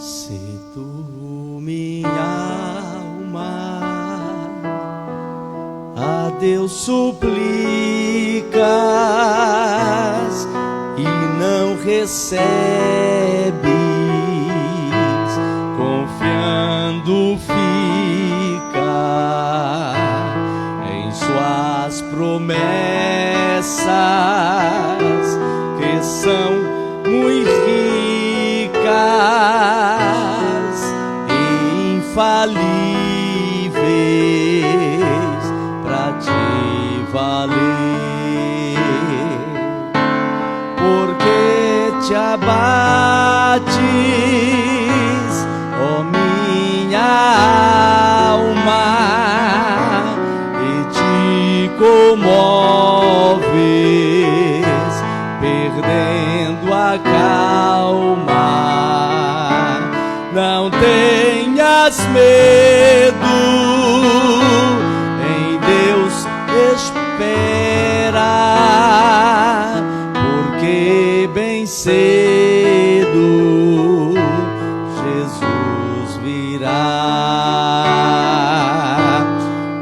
Se tu, minha alma, a Deus suplicas e não recebes, confiando fica em suas promessas, que são muito ricas e infalíveis para te valer. Porque te abates, ó minha alma, e te comoves, perdendo a calma. Não tenhas medo, em Deus espera, porque bem cedo Jesus virá.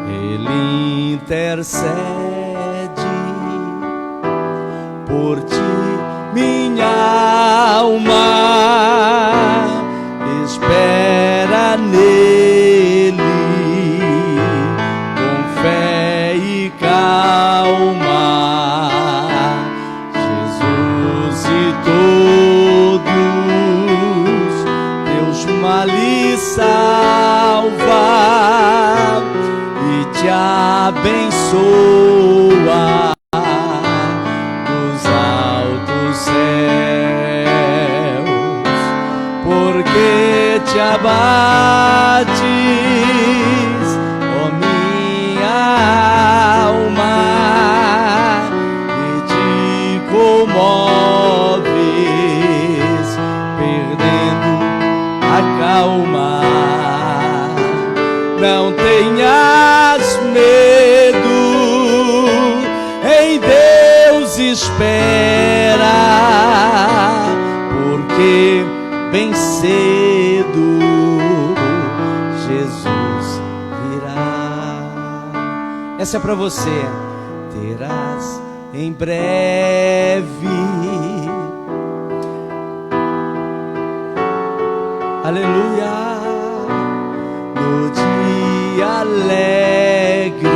Ele intercede por ti, minha alma, espera nele com fé e calma. Jesus e todos teus males salva e te abençoa nos altos céus. Porque te abates, ó minha alma, e te comoves, perdendo a calma. Não tenhas medo, em Deus espera, porque bem cedo Jesus virá. Essa é para você. Terás em breve, aleluia, no dia alegre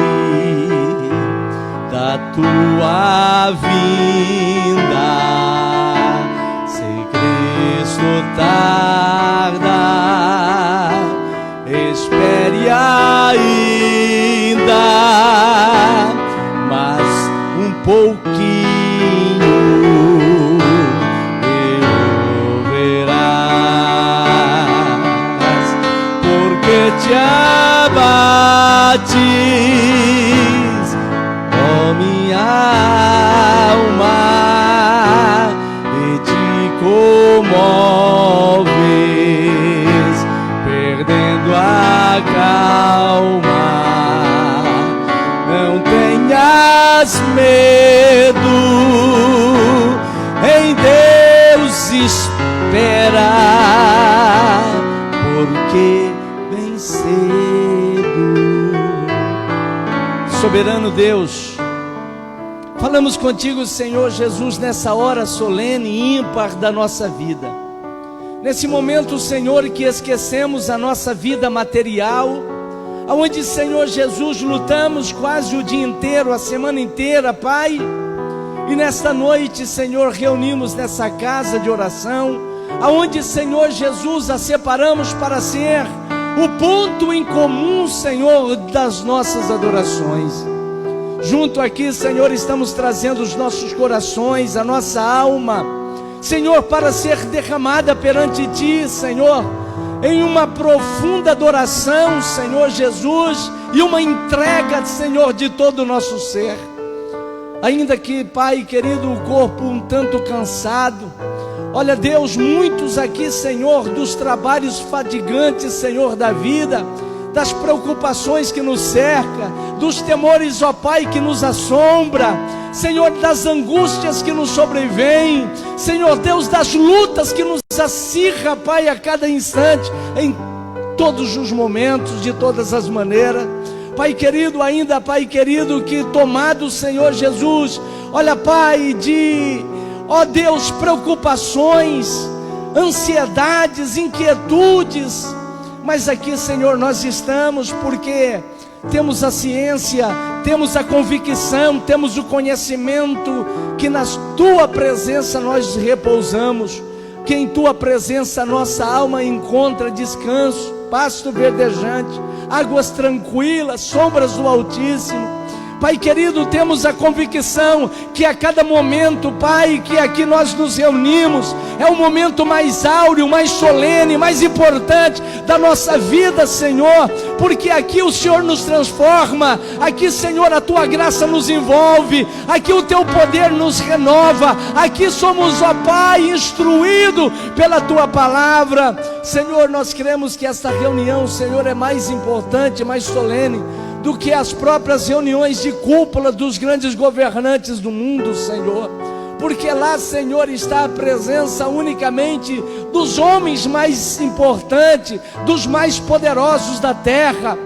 da tua vinda. Se Cristo tarda, espere ainda, mas um pouquinho e verás. Porque te abates, ó minha alma, e te comoves, perdendo a calma. Não tenhas medo, em Deus espera, porque bem cedo. Soberano Deus, falamos contigo, Senhor Jesus, nessa hora solene e ímpar da nossa vida. Nesse momento, Senhor, que esquecemos a nossa vida material, aonde, Senhor Jesus, lutamos quase o dia inteiro, a semana inteira, Pai. E nesta noite, Senhor, reunimos nessa casa de oração, aonde, Senhor Jesus, a separamos para ser o ponto em comum, Senhor, das nossas adorações. Junto aqui, Senhor, estamos trazendo os nossos corações, a nossa alma, Senhor, para ser derramada perante Ti, Senhor, em uma profunda adoração, Senhor Jesus, e uma entrega, Senhor, de todo o nosso ser. Ainda que, Pai querido, o corpo um tanto cansado, olha, Deus, muitos aqui, Senhor, dos trabalhos fadigantes, Senhor, da vida, das preocupações que nos cerca, dos temores, ó Pai, que nos assombra, Senhor, das angústias que nos sobrevêm, Senhor Deus, das lutas que nos acirra, Pai, a cada instante, em todos os momentos, de todas as maneiras. Pai querido, ainda, Pai querido, que tomado, Senhor Jesus, olha, Pai, ó Deus, preocupações, ansiedades, inquietudes, mas aqui, Senhor, nós estamos porque temos a ciência, temos a convicção, temos o conhecimento que na Tua presença nós repousamos, que em Tua presença nossa alma encontra descanso, pasto verdejante, águas tranquilas, sombras do Altíssimo. Pai querido, temos a convicção que a cada momento, Pai, que aqui nós nos reunimos, é o momento mais áureo, mais solene, mais importante da nossa vida, Senhor, porque aqui o Senhor nos transforma, aqui, Senhor, a Tua graça nos envolve, aqui o Teu poder nos renova, aqui somos, ó Pai, instruídos pela Tua palavra. Senhor, nós cremos que esta reunião, Senhor, é mais importante, mais solene do que as próprias reuniões de cúpula dos grandes governantes do mundo, Senhor, porque lá, Senhor, está a presença unicamente dos homens mais importantes, dos mais poderosos da terra.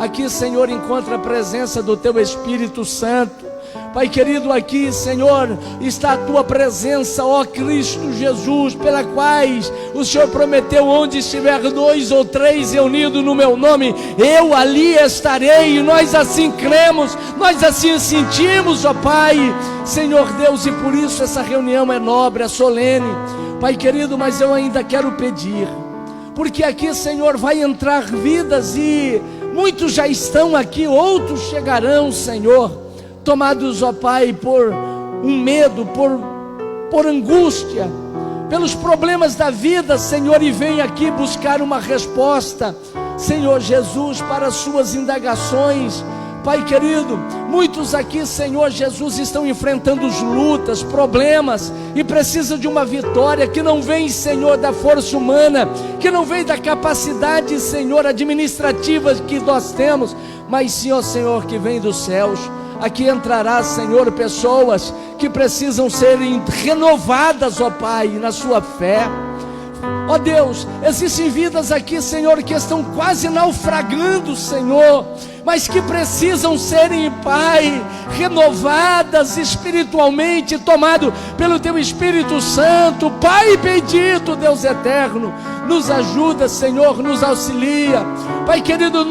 Aqui, Senhor, encontra a presença do Teu Espírito Santo. Pai querido, aqui, Senhor, está a Tua presença, ó Cristo Jesus, pela quais o Senhor prometeu: onde estiver 2 ou 3 reunidos no Meu nome, eu ali estarei. E nós assim cremos, nós assim sentimos, ó Pai, Senhor Deus, e por isso essa reunião é nobre, é solene, Pai querido. Mas eu ainda quero pedir, porque aqui, Senhor, vai entrar vidas, e muitos já estão aqui, outros chegarão, Senhor, tomados, ó Pai, por um medo, por angústia, pelos problemas da vida, Senhor, e vem aqui buscar uma resposta, Senhor Jesus, para as suas indagações. Pai querido, muitos aqui, Senhor Jesus, estão enfrentando lutas, problemas, e precisam de uma vitória que não vem, Senhor, da força humana, que não vem da capacidade, Senhor, administrativa que nós temos, mas sim, ó Senhor, que vem dos céus. Aqui entrará, Senhor, pessoas que precisam ser renovadas, ó Pai, na sua fé. Ó Deus, existem vidas aqui, Senhor, que estão quase naufragando, Senhor, mas que precisam serem, Pai, renovadas espiritualmente, tomado pelo Teu Espírito Santo. Pai bendito, Deus eterno, nos ajuda, Senhor, nos auxilia. Pai querido,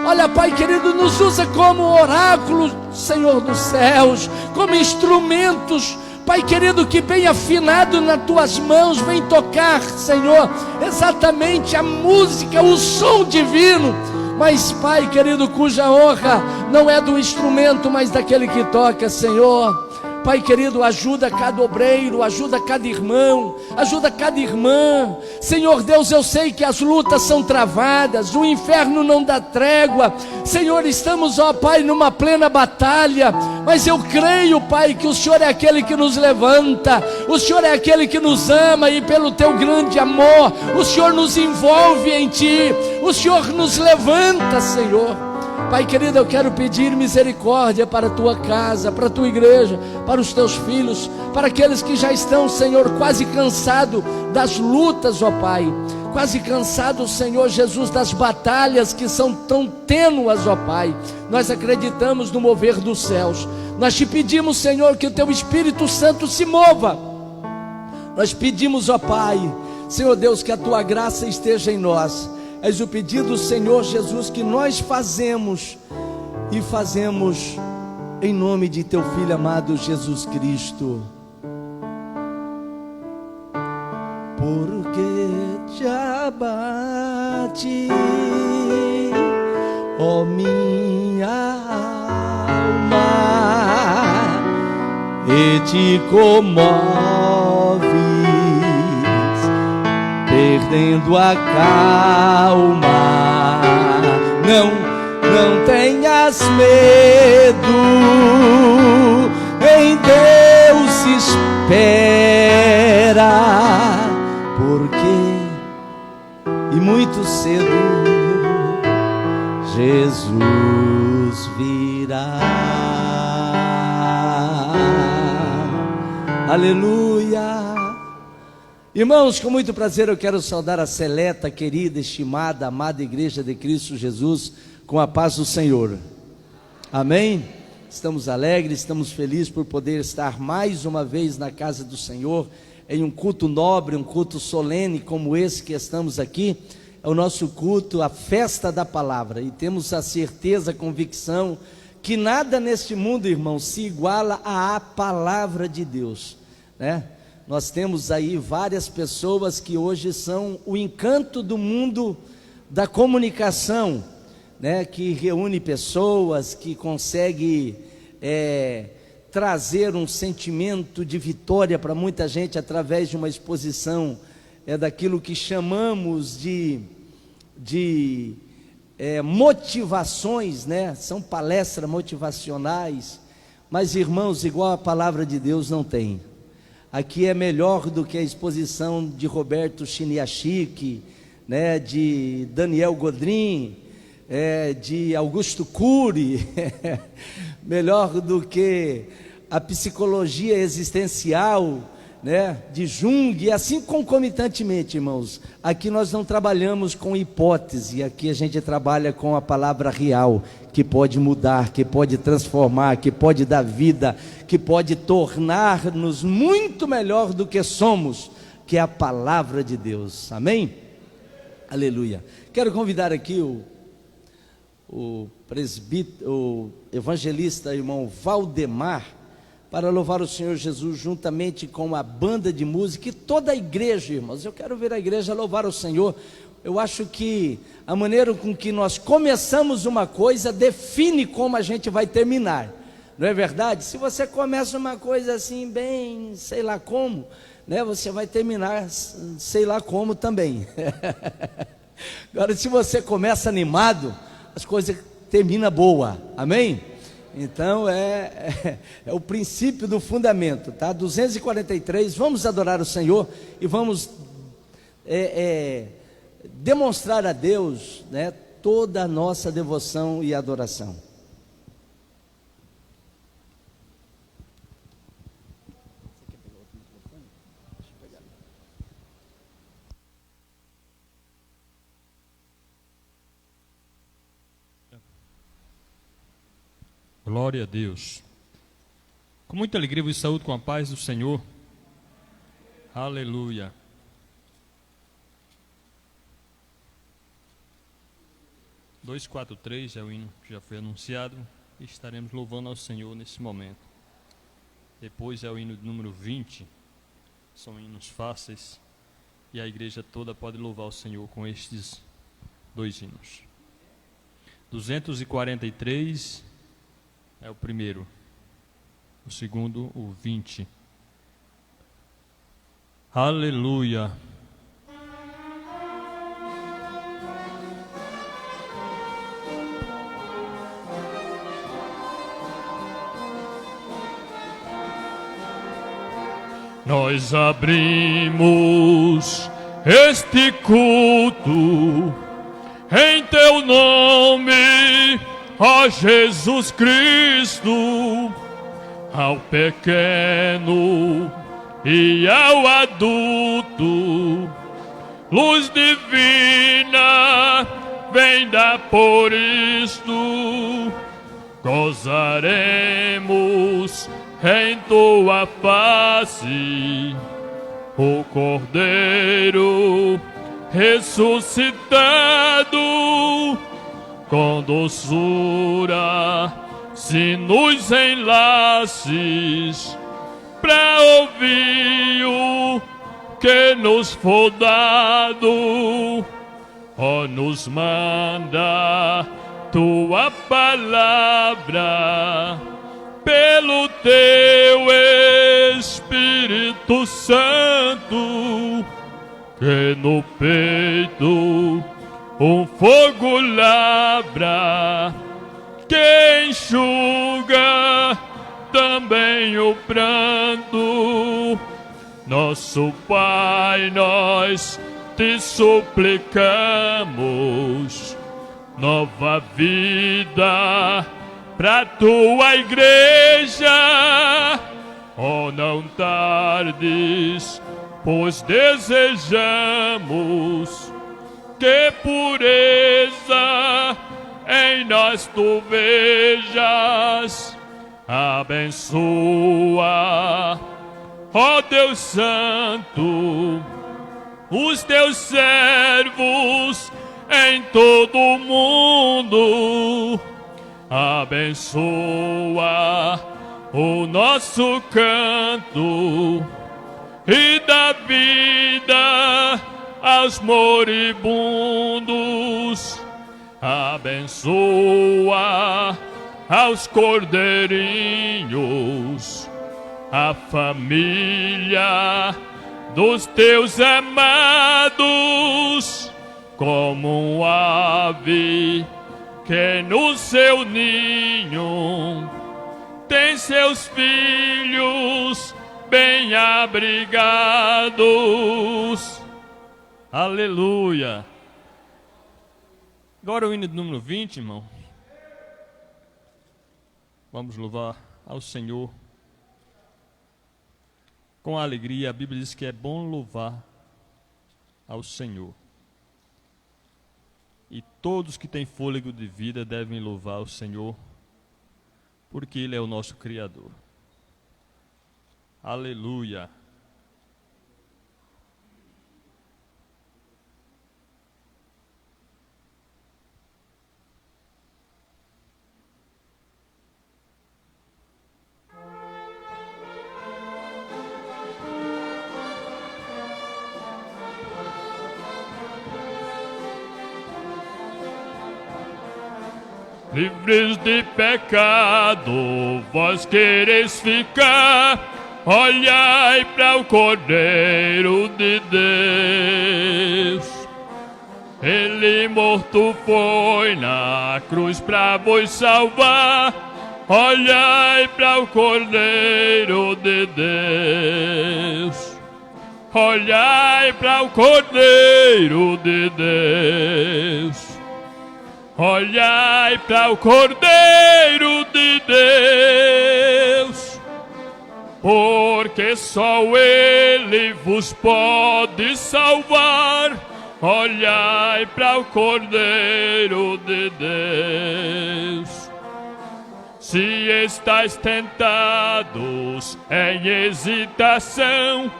olha, Pai querido, nos usa como oráculo, Senhor dos céus, como instrumentos, Pai querido, que bem afinado nas Tuas mãos, vem tocar, Senhor, exatamente a música, o som divino. Mas, Pai querido, cuja honra não é do instrumento, mas daquele que toca, Senhor. Pai querido, ajuda cada obreiro, ajuda cada irmão, ajuda cada irmã. Senhor Deus, eu sei que as lutas são travadas, o inferno não dá trégua. Senhor, estamos, ó Pai, numa plena batalha, mas eu creio, Pai, que o Senhor é aquele que nos levanta, o Senhor é aquele que nos ama, e pelo Teu grande amor, o Senhor nos envolve em Ti, o Senhor nos levanta, Senhor. Pai querido, eu quero pedir misericórdia para a Tua casa, para a Tua igreja, para os Teus filhos, para aqueles que já estão, Senhor, quase cansados das lutas, ó Pai, quase cansados, Senhor Jesus, das batalhas que são tão tênuas, ó Pai. Nós acreditamos no mover dos céus. Nós Te pedimos, Senhor, que o Teu Espírito Santo se mova. Nós pedimos, ó Pai, Senhor Deus, que a Tua graça esteja em nós. És o pedido, Senhor Jesus, que nós fazemos, e fazemos em nome de Teu Filho amado Jesus Cristo. Porque te abate, ó minha alma, e te comoves, perdendo a calma. Não tenhas medo, em Deus espera, porque, e muito cedo, Jesus virá. Aleluia. Irmãos, com muito prazer eu quero saudar a seleta, querida, estimada, amada Igreja de Cristo Jesus, com a paz do Senhor. Amém? Estamos alegres, estamos felizes por poder estar mais uma vez na casa do Senhor, em um culto nobre, um culto solene como esse que estamos aqui. É o nosso culto, a festa da palavra, e temos a certeza, a convicção que nada neste mundo, irmão, se iguala à palavra de Deus, né? Nós temos aí várias pessoas que hoje são o encanto do mundo da comunicação, né? Que reúne pessoas, que consegue trazer um sentimento de vitória para muita gente através de uma exposição daquilo que chamamos de motivações, né? São palestras motivacionais, mas irmãos, igual a palavra de Deus não tem. Aqui é melhor do que a exposição de Roberto Chiniachik, né? De Daniel Godrin, de Augusto Cury, melhor do que a psicologia existencial, né, de Jung, e assim concomitantemente, irmãos. Aqui nós não trabalhamos com hipótese, aqui a gente trabalha com a palavra real, que pode mudar, que pode transformar, que pode dar vida, que pode tornar-nos muito melhor do que somos, que é a palavra de Deus. Amém? Aleluia. Quero convidar aqui o presbítero, o evangelista, irmão Valdemar, para louvar o Senhor Jesus juntamente com a banda de música e toda a igreja, irmãos. Eu quero ver a igreja louvar o Senhor. Eu acho que a maneira com que nós começamos uma coisa define como a gente vai terminar, não é verdade? Se você começa uma coisa assim bem, sei lá como, né, você vai terminar sei lá como também. Agora, se você começa animado, as coisas terminam boa, amém? Então é o princípio do fundamento, tá? 243, vamos adorar o Senhor e vamos demonstrar a Deus, né, toda a nossa devoção e adoração. Glória a Deus. Com muita alegria vos saúdo com a paz do Senhor. Aleluia. Dois, 4, 3 é o hino que já foi anunciado e estaremos louvando ao Senhor nesse momento. Depois é o hino de número 20, são hinos fáceis e a igreja toda pode louvar o Senhor com estes dois hinos. 243 é o primeiro, o segundo, o 20. Aleluia. Nós abrimos este culto em teu nome, ó Jesus Cristo, ao pequeno e ao adulto, luz divina vem dar por isto, gozaremos em tua face, o Cordeiro ressuscitado, com doçura se nos enlaces, pra ouvir o que nos for dado, ó, nos manda tua palavra, pelo teu Espírito Santo, que no peito um fogo lavra, que enxuga também o pranto. Nosso Pai, nós te suplicamos, nova vida pra tua igreja. Oh, não tardes, pois desejamos que pureza em nós tu vejas. Abençoa, ó Deus Santo, os teus servos em todo o mundo. Abençoa o nosso canto e dá vida aos moribundos. Abençoa aos cordeirinhos, a família dos teus amados, como um ave que no seu ninho tem seus filhos bem abrigados. Aleluia. Agora o hino de número 20, irmão. Vamos louvar ao Senhor com alegria. A Bíblia diz que é bom louvar ao Senhor. E todos que têm fôlego de vida devem louvar o Senhor, porque Ele é o nosso Criador. Aleluia. Livres de pecado, vós quereis ficar. Olhai para o Cordeiro de Deus. Ele morto foi na cruz para vos salvar. Olhai para o Cordeiro de Deus. Olhai para o Cordeiro de Deus. Olhai para o Cordeiro de Deus, porque só Ele vos pode salvar. Olhai para o Cordeiro de Deus. Se estáis tentados em hesitação,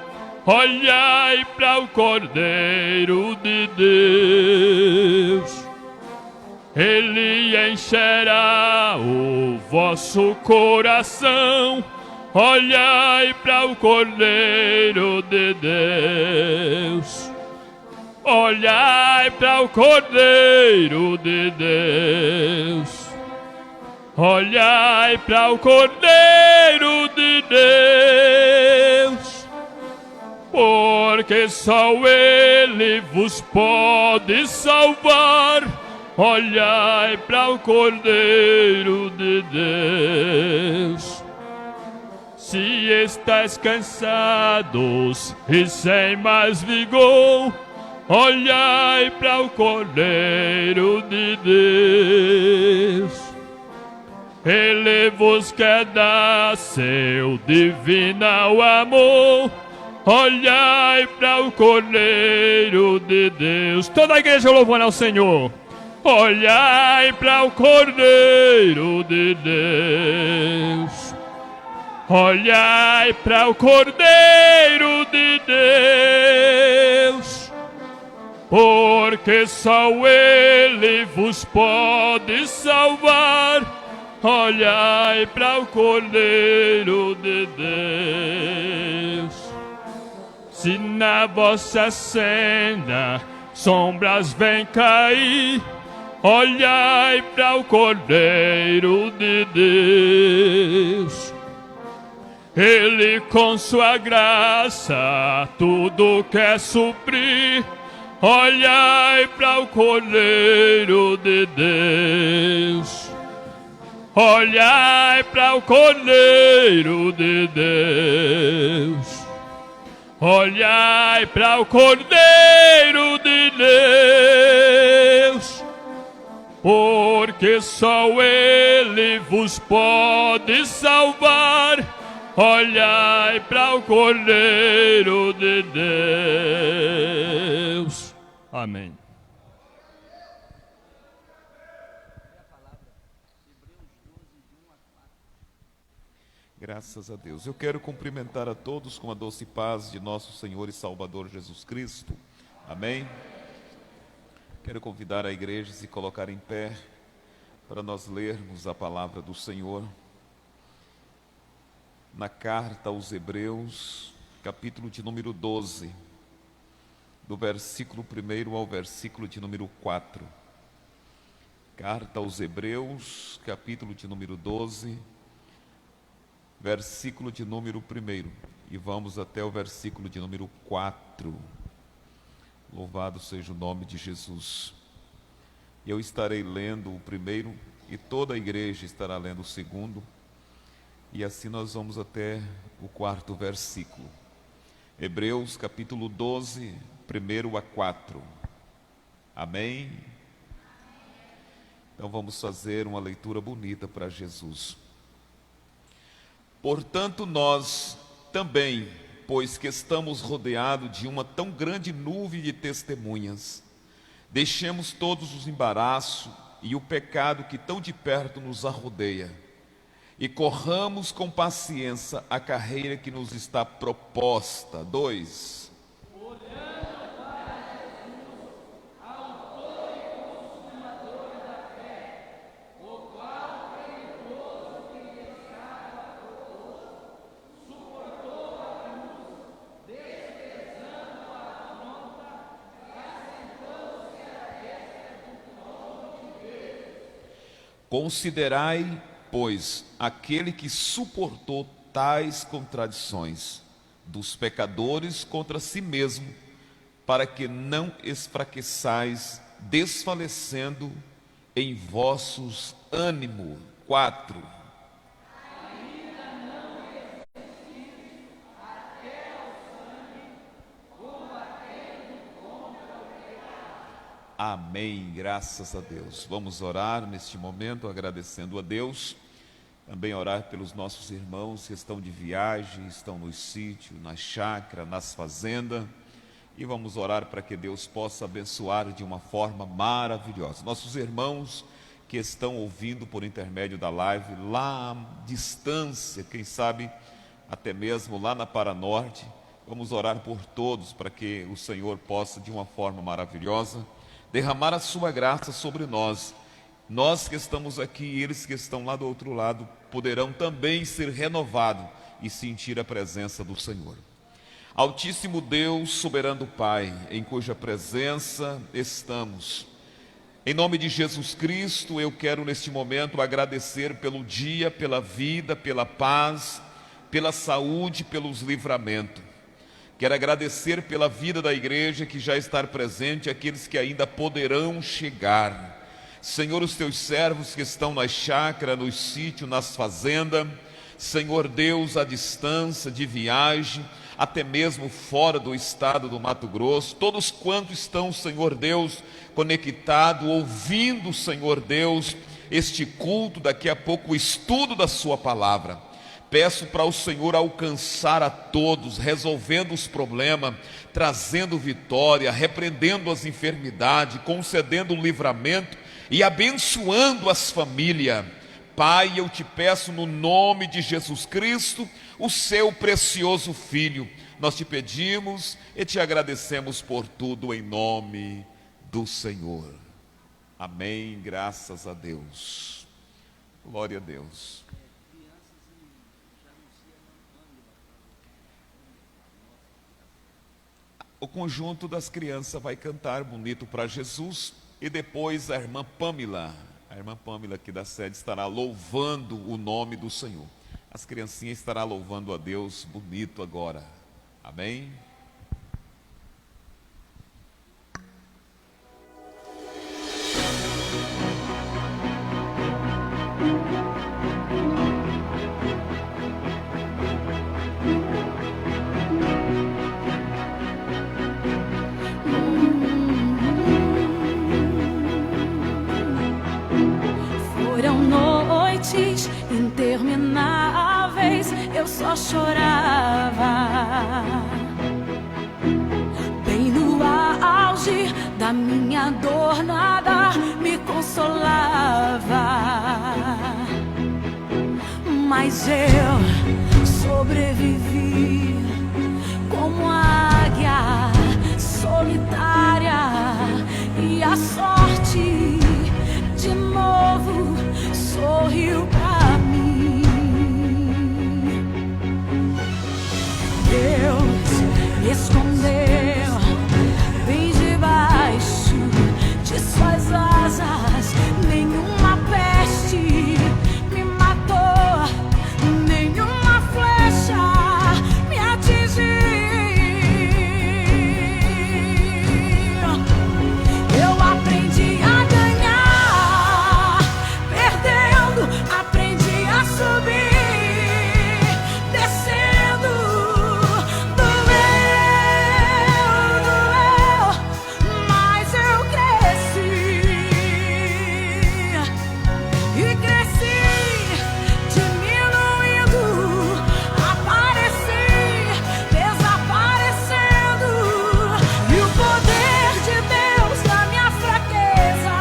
olhai para o Cordeiro de Deus. Ele encherá o vosso coração. Olhai para o Cordeiro de Deus. Olhai para o Cordeiro de Deus. Olhai para o Cordeiro de Deus. Porque só Ele vos pode salvar. Olhai para o Cordeiro de Deus. Se estáis cansados e sem mais vigor, olhai para o Cordeiro de Deus. Ele vos quer dar seu divino amor. Olhai para o Cordeiro de Deus. Toda a igreja louvando ao Senhor. Olhai para o Cordeiro de Deus. Olhai para o Cordeiro de Deus. Porque só Ele vos pode salvar. Olhai para o Cordeiro de Deus. Se na vossa senda sombras vêm cair, olhai para o Cordeiro de Deus. Ele com sua graça tudo quer suprir. Olhai para o Cordeiro de Deus. Olhai para o Cordeiro de Deus. Olhai para o Cordeiro de Deus. porque só Ele vos pode salvar. Olhai para o Cordeiro de Deus. Amém. Graças a Deus. Eu quero cumprimentar a todos com a doce paz de nosso Senhor e Salvador Jesus Cristo. Amém? Quero convidar a igreja a se colocar em pé para nós lermos a palavra do Senhor. Na carta aos Hebreus, capítulo de número 12, do versículo 1 ao versículo de número 4. Carta aos Hebreus, capítulo de número 12, versículo de número 1, e vamos até o versículo de número 4. Louvado seja o nome de Jesus. Eu estarei lendo o primeiro e toda a igreja estará lendo o segundo, e assim nós vamos até o 4º versículo. Hebreus capítulo 12, 1 a 4. Amém? Então vamos fazer uma leitura bonita para Jesus. Portanto, nós também, pois que estamos rodeados de uma tão grande nuvem de testemunhas, deixemos todos os embaraços e o pecado que tão de perto nos arrodeia, e corramos com paciência a carreira que nos está proposta. 2. Considerai, pois, aquele que suportou tais contradições dos pecadores contra si mesmo, para que não esfraqueçais, desfalecendo em vossos ânimos. 4. Amém, graças a Deus. Vamos orar neste momento, agradecendo a Deus. Também orar pelos nossos irmãos que estão de viagem, estão nos sítios, na chácara, nas fazendas. E vamos orar para que Deus possa abençoar de uma forma maravilhosa. Nossos irmãos que estão ouvindo por intermédio da live, lá à distância, quem sabe até mesmo lá na Paranorte, vamos orar por todos para que o Senhor possa, de uma forma maravilhosa, derramar a sua graça sobre nós. Nós que estamos aqui e eles que estão lá do outro lado poderão também ser renovados e sentir a presença do Senhor. Altíssimo Deus, soberano Pai, em cuja presença estamos, em nome de Jesus Cristo, eu quero neste momento agradecer pelo dia, pela vida, pela paz, pela saúde, pelos livramentos. Quero agradecer pela vida da igreja que já está presente, aqueles que ainda poderão chegar. Senhor, os teus servos que estão nas chácaras, nos sítios, nas fazendas, Senhor Deus, à distância, de viagem, até mesmo fora do estado do Mato Grosso, todos quantos estão, Senhor Deus, conectados, ouvindo, Senhor Deus, este culto, daqui a pouco o estudo da sua palavra. Peço para o Senhor alcançar a todos, resolvendo os problemas, trazendo vitória, repreendendo as enfermidades, concedendo o livramento e abençoando as famílias. Pai, eu te peço no nome de Jesus Cristo, o seu precioso Filho. Nós te pedimos e te agradecemos por tudo em nome do Senhor. Amém, graças a Deus. Glória a Deus. O conjunto das crianças vai cantar bonito para Jesus e depois a irmã Pamela aqui da sede estará louvando o nome do Senhor. As criancinhas estarão louvando a Deus bonito agora. Amém? só chorava. Bem no auge da minha dor, nada me consolava. Mas eu sobrevivi como águia solitária, e a sorte de novo sorriu pra mim. Deus me escondeu bem debaixo de suas asas. Nenhuma peste me matou, nenhuma flecha me atingiu. Eu aprendi a ganhar, perdendo, aprendi a subir, descendo. Doeu, mas eu cresci e cresci, diminuindo, apareci, desaparecendo. E o poder de Deus na minha fraqueza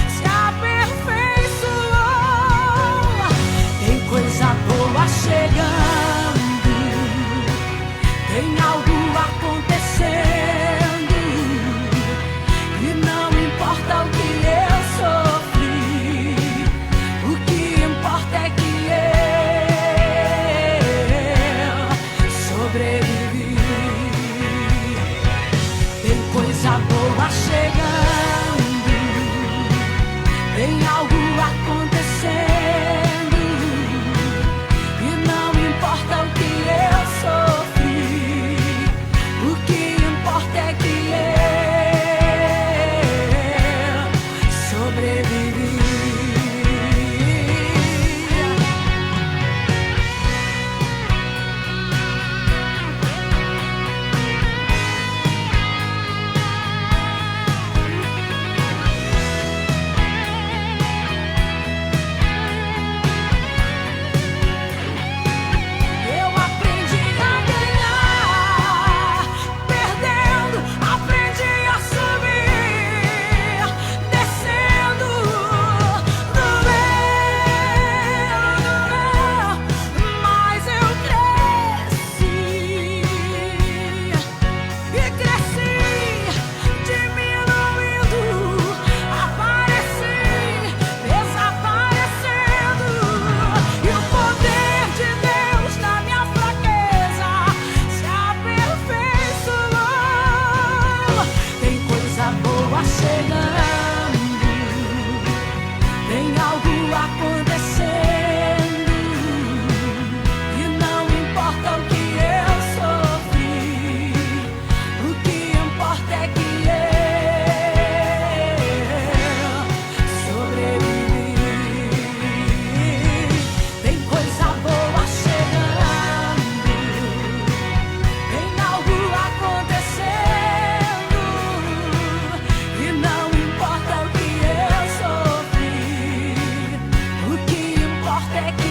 se aperfeiçoou. Tem coisa boa chegando, tem algo acontecendo, e não importa o que eu sofri, o que importa é que eu sobrevivi. Tem coisa boa chegando, tem algo acontecendo, e não importa o que eu sofri, o que importa é que eu sobrevivi. Eu aprendi a ganhar, perdendo, aprendi a subir, descendo. Doeu, mas eu cresci e cresci, diminuindo, apareci, desaparecendo. E o poder de Deus na minha fraqueza se aperfeiçoou. Tem coisa boa chegando, tem algo acontecendo, e não importa o que eu sofri, o que importa é que eu sobrevivi. Tem coisa boa chegando, tem algo acontecendo, e não importa o que eu sofri, o que importa é que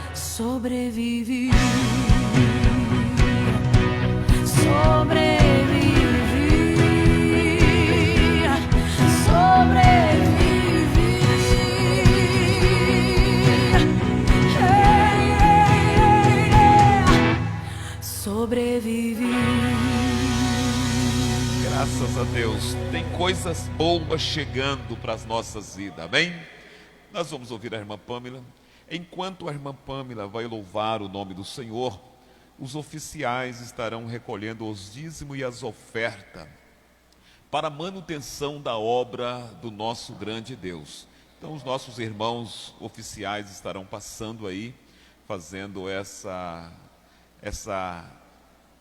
eu sobrevivi. Sobrevivi, sobrevivi. Hey, hey, hey, sobrevivi. Graças a Deus, tem coisas boas chegando para as nossas vidas, amém? Nós vamos ouvir a irmã Pâmela. Enquanto a irmã Pâmela vai louvar o nome do Senhor, os oficiais estarão recolhendo os dízimos e as ofertas para a manutenção da obra do nosso grande Deus. Então os nossos irmãos oficiais estarão passando aí, fazendo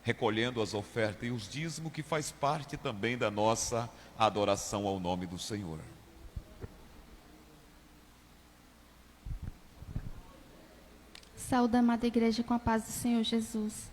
recolhendo as ofertas e os dízimos, que faz parte também da nossa adoração ao nome do Senhor. Saúde a amada igreja com a paz do Senhor Jesus.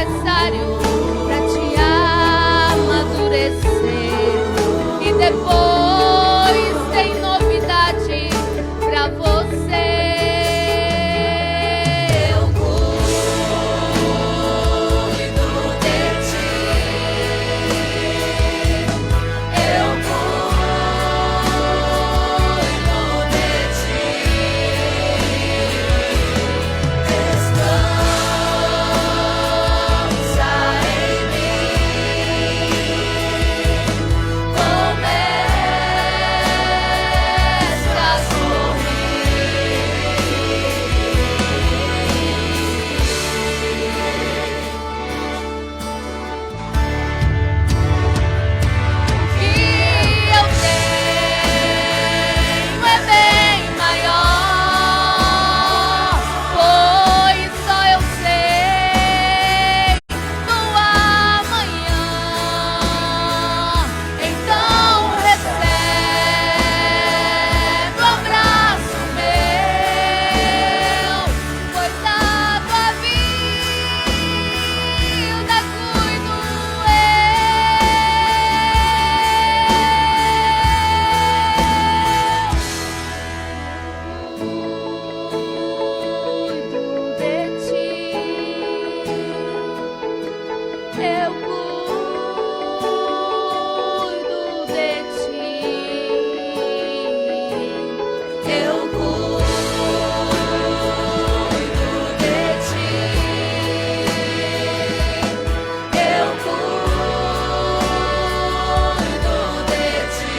necessário para te amadurecer. E depois tem novidade pra você. Eu cuido de ti. Eu cuido de ti. Descansa em mim. Começa a sorrir. Que eu tenho é bem maior, pois só eu sei do amanhã. Então recebe o abraço meu, pois da tua vida cuido Cuido de ti. Eu cuido de ti. Eu cuido de ti. Eu cuido de ti.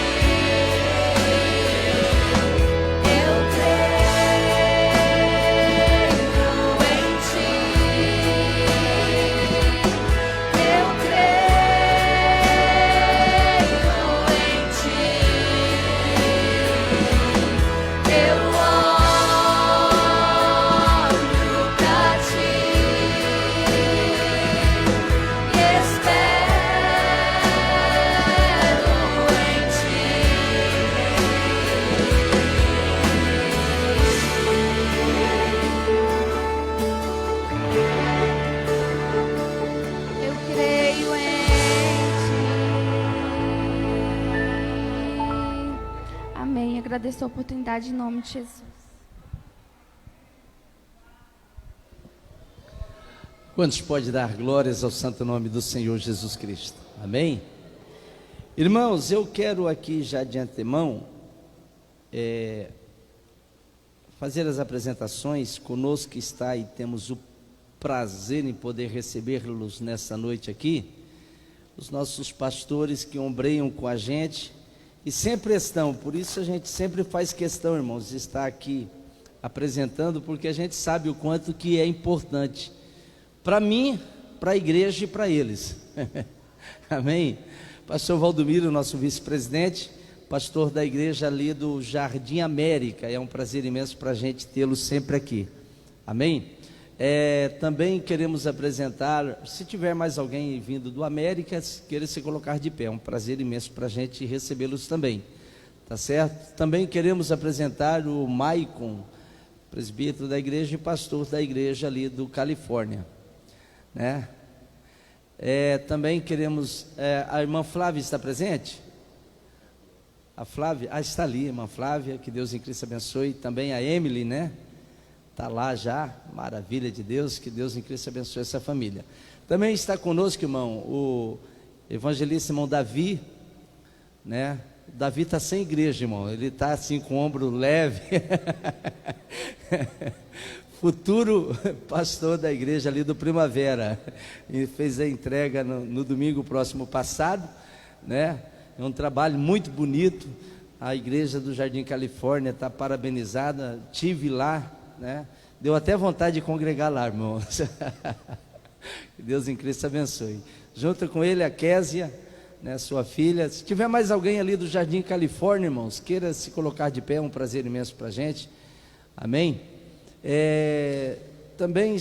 Eu creio em ti. Eu creio em ti. Eu olho pra ti e espero em ti. Eu creio em ti. Amém. Agradeço a oportunidade em nome de Jesus. Quantos pode dar glórias ao santo nome do Senhor Jesus Cristo? Amém? Irmãos, eu quero aqui já de antemão fazer as apresentações. Conosco está e temos o prazer em poder recebê-los nessa noite aqui, os nossos pastores que ombreiam com a gente e sempre estão, por isso a gente sempre faz questão, irmãos, de estar aqui apresentando, porque a gente sabe o quanto que é importante para mim, para a igreja e para eles. Amém? Pastor Valdomiro, nosso vice-presidente, pastor da igreja ali do Jardim América, é um prazer imenso para a gente tê-lo sempre aqui. Amém? Também queremos apresentar, se tiver mais alguém vindo do América, queira se colocar de pé, é um prazer imenso para a gente recebê-los também, tá certo? Também queremos apresentar o Maicon, presbítero da igreja e pastor da igreja ali do Califórnia, né? Também queremos, a irmã Flávia está presente? A Flávia, está ali, irmã Flávia, que Deus em Cristo abençoe. Também a Emily, né? Está lá já, maravilha de Deus, que Deus em Cristo abençoe essa família. Também está conosco, irmão, o evangelista irmão Davi, né? Davi está sem igreja, irmão, ele está assim com o ombro leve, futuro pastor da igreja ali do Primavera, e fez a entrega no domingo próximo passado, né? É um trabalho muito bonito, a igreja do Jardim Califórnia está parabenizada, tive lá, né? Deu até vontade de congregar lá, irmãos. Que Deus em Cristo abençoe. Junto com ele a Késia, né, sua filha. Se tiver mais alguém ali do Jardim Califórnia, irmãos, queira se colocar de pé, é um prazer imenso para a gente. Amém? Também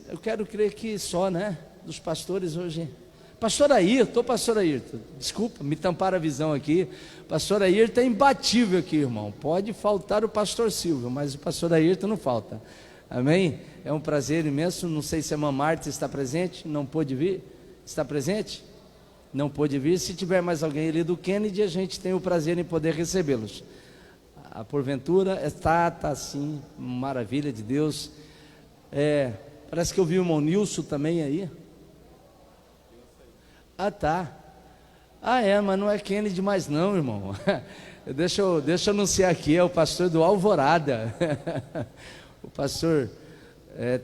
eu quero crer que só, né, dos pastores hoje. Pastor Ayrton, pastor Ayrton, desculpa, me tamparam a visão aqui. Pastor Ayrton é imbatível aqui, irmão. Pode faltar o pastor Silvio, mas o pastor Ayrton não falta. Amém? É um prazer imenso. Não sei se a irmã Marta está presente, não pôde vir. Está presente? Não pôde vir. Se tiver mais alguém ali do Kennedy, a gente tem o prazer em poder recebê-los. Porventura está sim, maravilha de Deus. Parece que eu vi o irmão Nilson também aí. Tá. Mas não é Kennedy mais não, irmão. Deixa eu anunciar aqui, é o pastor do Alvorada. O pastor,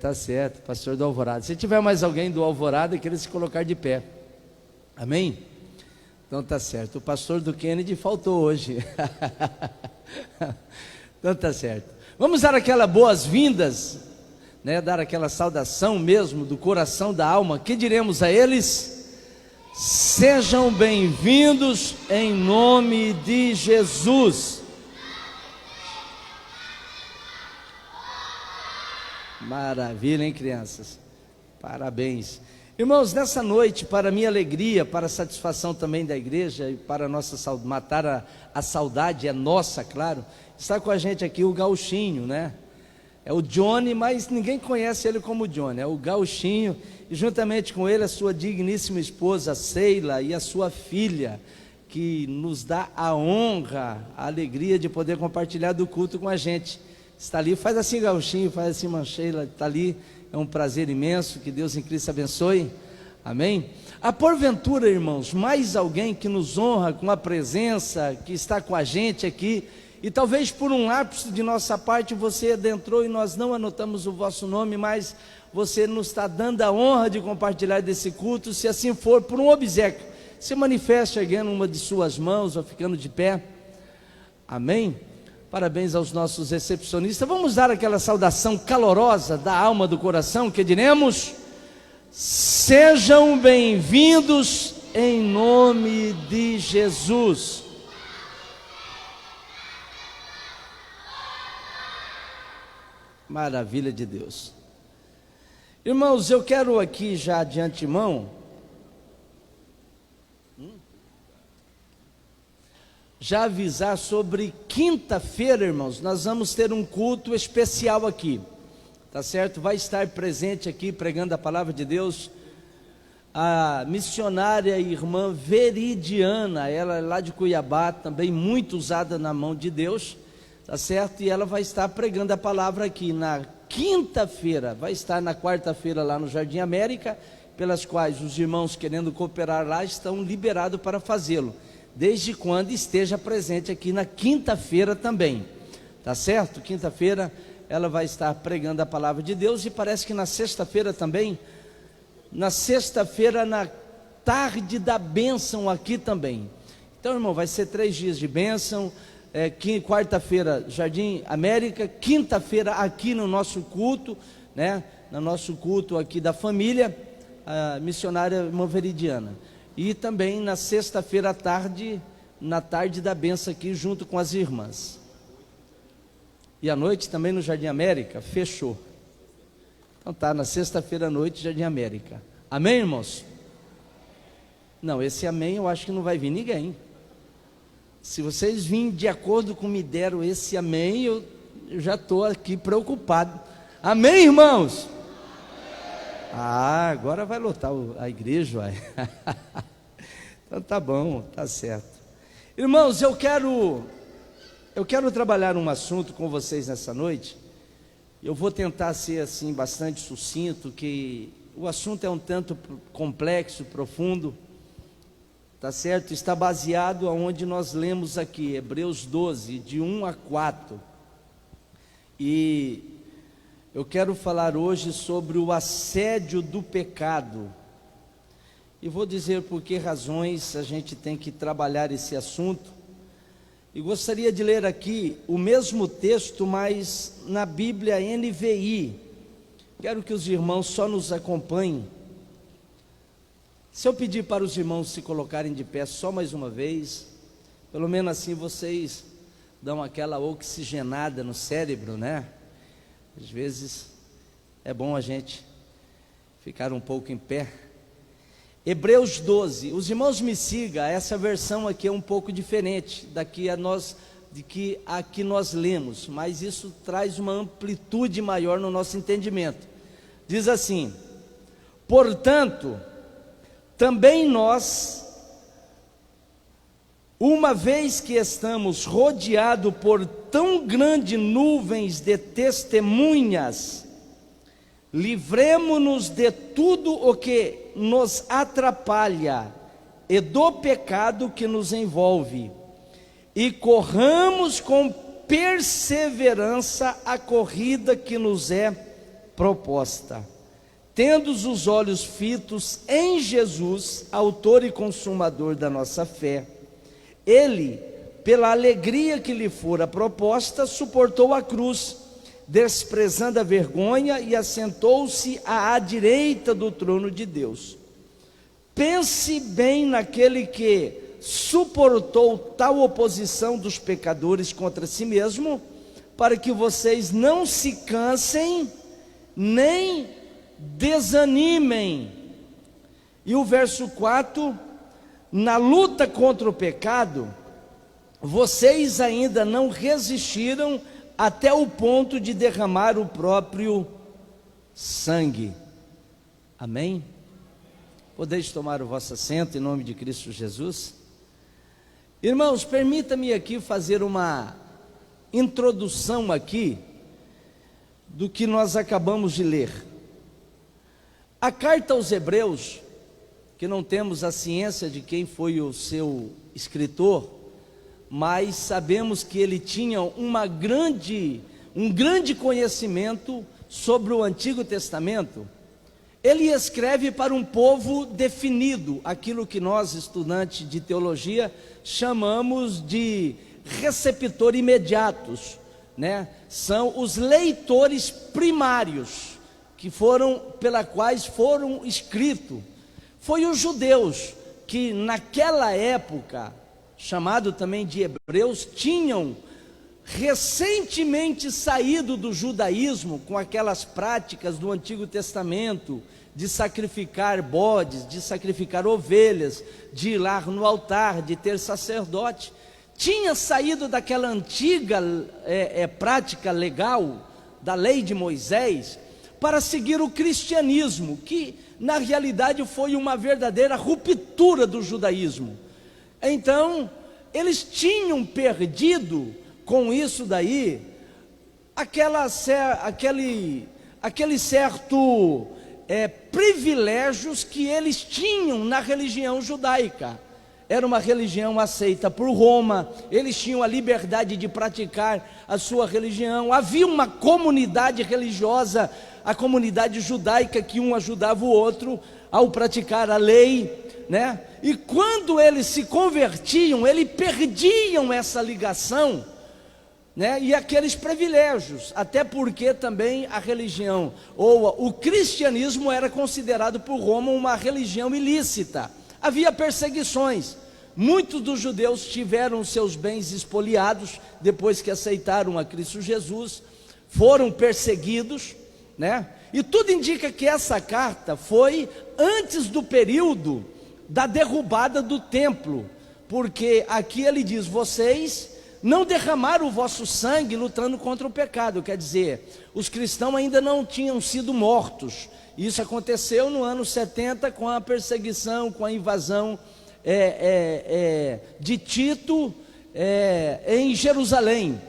tá certo, pastor do Alvorada. Se tiver mais alguém do Alvorada, queira se colocar de pé. Amém? Então tá certo. O pastor do Kennedy faltou hoje. Então tá certo. Vamos dar aquelas boas-vindas, né? Dar aquela saudação mesmo do coração, da alma. Que diremos a eles? Sejam bem-vindos em nome de Jesus. Maravilha, hein, crianças? Parabéns. Irmãos, nessa noite, para minha alegria, para a satisfação também da igreja e para matar a saudade, é nossa, claro, está com a gente aqui o Gauchinho, né? É o Johnny, mas ninguém conhece ele como Johnny, é o Gauchinho, e juntamente com ele a sua digníssima esposa Sheila e a sua filha, que nos dá a honra, a alegria de poder compartilhar do culto com a gente. Está ali, faz assim, Gauchinho, faz assim, Sheila, está ali. É um prazer imenso, que Deus em Cristo abençoe, amém? Há porventura, irmãos, mais alguém que nos honra com a presença, que está com a gente aqui, e talvez por um lapso de nossa parte você adentrou e nós não anotamos o vosso nome, mas você nos está dando a honra de compartilhar desse culto. Se assim for, por um obséquio, se manifeste erguendo uma de suas mãos ou ficando de pé, amém? Parabéns aos nossos recepcionistas. Vamos dar aquela saudação calorosa da alma, do coração, que diremos: sejam bem-vindos em nome de Jesus. Maravilha de Deus. Irmãos, eu quero aqui já de antemão já avisar sobre quinta-feira, irmãos, nós vamos ter um culto especial aqui, tá certo? Vai estar presente aqui pregando a palavra de Deus a missionária irmã Veridiana, ela é lá de Cuiabá, também muito usada na mão de Deus, tá certo? E ela vai estar pregando a palavra aqui na quinta-feira, vai estar na quarta-feira lá no Jardim América, pelas quais os irmãos querendo cooperar lá estão liberados para fazê-lo, desde quando esteja presente aqui na quinta-feira também, tá certo? Quinta-feira ela vai estar pregando a palavra de Deus, e parece que na sexta-feira também, na sexta-feira, na tarde da bênção aqui também. Então, irmão, vai ser 3 dias de bênção, quarta-feira Jardim América, quinta-feira aqui no nosso culto, né? No nosso culto aqui da família, a missionária irmã Veridiana. E também na sexta-feira à tarde, na tarde da bênção aqui, junto com as irmãs. E à noite também no Jardim América, fechou. Então tá, na sexta-feira à noite, Jardim América. Amém, irmãos? Não, esse amém eu acho que não vai vir ninguém. Se vocês virem de acordo com me deram esse amém, eu já estou aqui preocupado. Amém, irmãos? Agora vai lotar a igreja, vai. Então tá bom, tá certo. Irmãos, eu quero trabalhar um assunto com vocês nessa noite. Eu vou tentar ser assim bastante sucinto, que o assunto é um tanto complexo, profundo, tá certo? Está baseado aonde nós lemos aqui, Hebreus 12, de 1 a 4. E eu quero falar hoje sobre o assédio do pecado. E vou dizer por que razões a gente tem que trabalhar esse assunto. E gostaria de ler aqui o mesmo texto, mas na Bíblia NVI. Quero que os irmãos só nos acompanhem. Se eu pedir para os irmãos se colocarem de pé só mais uma vez, pelo menos assim vocês dão aquela oxigenada no cérebro, né? Às vezes é bom a gente ficar um pouco em pé. Hebreus 12, os irmãos me sigam, essa versão aqui é um pouco diferente, daqui a nós de que aqui nós lemos, mas isso traz uma amplitude maior no nosso entendimento. Diz assim: portanto, também nós, uma vez que estamos rodeados por tão grandes nuvens de testemunhas, livremo-nos de tudo o que nos atrapalha e do pecado que nos envolve, e corramos com perseverança a corrida que nos é proposta, tendo os olhos fitos em Jesus, autor e consumador da nossa fé. Ele, pela alegria que lhe fora proposta, suportou a cruz, desprezando a vergonha, e assentou-se à direita do trono de Deus. Pense bem naquele que suportou tal oposição dos pecadores contra si mesmo, para que vocês não se cansem, nem desanimem. E o verso 4, na luta contra o pecado, vocês ainda não resistiram até o ponto de derramar o próprio sangue. Amém? Podeis tomar o vosso assento em nome de Cristo Jesus? Irmãos, permita-me aqui fazer uma introdução aqui do que nós acabamos de ler. A carta aos Hebreus, que não temos a ciência de quem foi o seu escritor, mas sabemos que ele tinha um grande conhecimento sobre o Antigo Testamento. Ele escreve para um povo definido, aquilo que nós, estudantes de teologia, chamamos de receptor imediatos, né? São os leitores primários, que pela quais foram escritos. Foi os judeus que naquela época, chamado também de hebreus, tinham recentemente saído do judaísmo com aquelas práticas do Antigo Testamento, de sacrificar bodes, de sacrificar ovelhas, de ir lá no altar, de ter sacerdote. Tinha saído daquela antiga prática legal da lei de Moisés para seguir o cristianismo, que na realidade foi uma verdadeira ruptura do judaísmo. Então, eles tinham perdido com isso daí aquele certo privilégios que eles tinham na religião judaica. Era uma religião aceita por Roma, eles tinham a liberdade de praticar a sua religião. Havia uma comunidade religiosa, a comunidade judaica, que um ajudava o outro ao praticar a lei, né? E quando eles se convertiam, eles perdiam essa ligação, né? E aqueles privilégios, até porque também a religião, ou o cristianismo, era considerado por Roma uma religião ilícita. Havia perseguições. Muitos dos judeus tiveram seus bens expoliados depois que aceitaram a Cristo Jesus, foram perseguidos, né? E tudo indica que essa carta foi antes do período da derrubada do templo, porque aqui ele diz: vocês não derramaram o vosso sangue lutando contra o pecado. Quer dizer, os cristãos ainda não tinham sido mortos. Isso aconteceu no ano 70 com a perseguição, com a invasão de Tito em Jerusalém,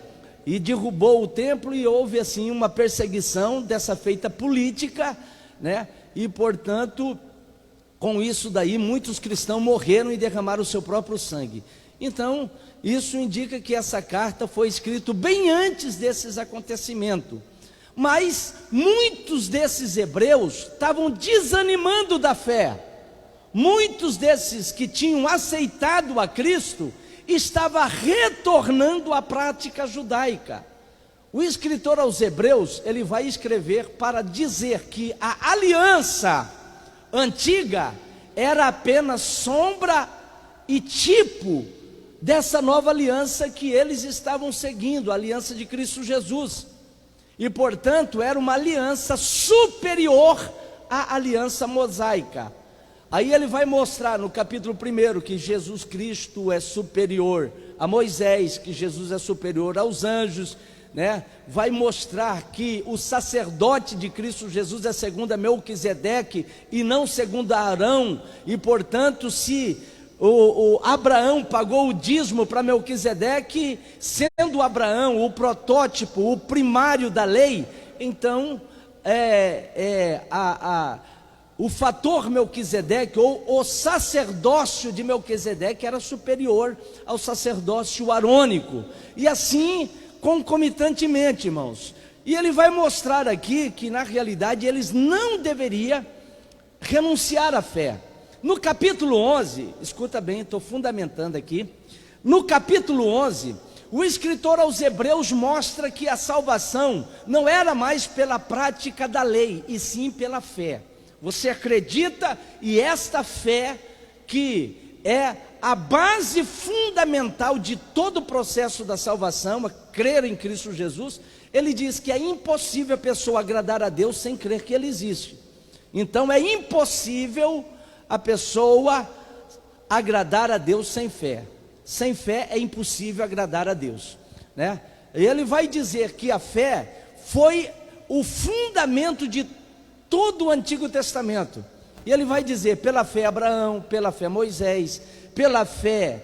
e derrubou o templo, e houve assim uma perseguição dessa feita política, né? E portanto, com isso daí, muitos cristãos morreram e derramaram o seu próprio sangue. Então, isso indica que essa carta foi escrita bem antes desses acontecimentos. Mas muitos desses hebreus estavam desanimando da fé. Muitos desses que tinham aceitado a Cristo estavam retornando à prática judaica. O escritor aos Hebreus, ele vai escrever para dizer que a aliança antiga era apenas sombra e tipo dessa nova aliança que eles estavam seguindo, a aliança de Cristo Jesus. E portanto era uma aliança superior à aliança mosaica. Aí ele vai mostrar no capítulo 1 que Jesus Cristo é superior a Moisés, que Jesus é superior aos anjos, né? Vai mostrar que o sacerdote de Cristo Jesus é segundo a Melquisedeque e não segundo a Arão, e portanto, se o Abraão pagou o dízimo para Melquisedeque, sendo Abraão o protótipo, o primário da lei, então o fator Melquisedeque, ou o sacerdócio de Melquisedeque, era superior ao sacerdócio arônico, e assim concomitantemente, irmãos. E ele vai mostrar aqui que na realidade eles não deveriam renunciar à fé. No capítulo 11, escuta bem, estou fundamentando aqui. No capítulo 11, o escritor aos Hebreus mostra que a salvação não era mais pela prática da lei, e sim pela fé. Você acredita, e esta fé que é a base fundamental de todo o processo da salvação, a crer em Cristo Jesus. Ele diz que é impossível a pessoa agradar a Deus sem crer que Ele existe. Então é impossível a pessoa agradar a Deus sem fé. Sem fé é impossível agradar a Deus, né? Ele vai dizer que a fé foi o fundamento de todo o Antigo Testamento. E ele vai dizer, pela fé Abraão, pela fé Moisés, pela fé,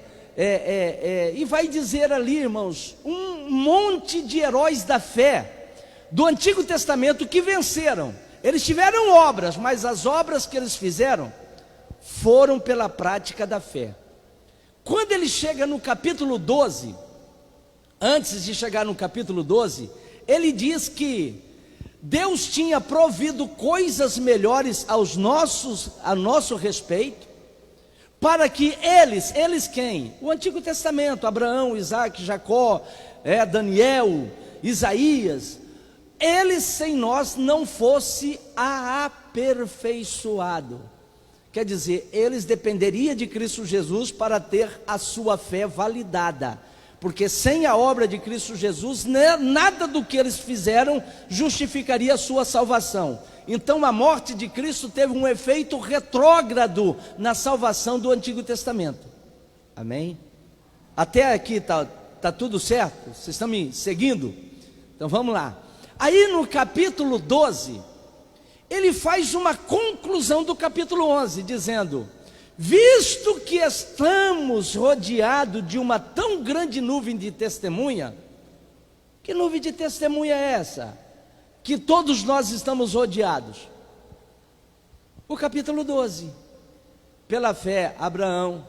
e vai dizer ali, irmãos, um monte de heróis da fé do Antigo Testamento que venceram. Eles tiveram obras, mas as obras que eles fizeram foram pela prática da fé. Quando ele chega no capítulo 12, antes de chegar no capítulo 12, ele diz que Deus tinha provido coisas melhores a nosso respeito, para que eles quem? O Antigo Testamento, Abraão, Isaac, Jacó, Daniel, Isaías, eles sem nós não fosse aperfeiçoado. Quer dizer, eles dependeriam de Cristo Jesus para ter a sua fé validada, porque sem a obra de Cristo Jesus, nada do que eles fizeram justificaria a sua salvação. Então a morte de Cristo teve um efeito retrógrado na salvação do Antigo Testamento. Amém? Até aqui tá tudo certo? Vocês estão me seguindo? Então vamos lá. Aí no capítulo 12, ele faz uma conclusão do capítulo 11, dizendo: visto que estamos rodeados de uma tão grande nuvem de testemunha, que nuvem de testemunha é essa? Que todos nós estamos rodeados. O capítulo 12, pela fé, Abraão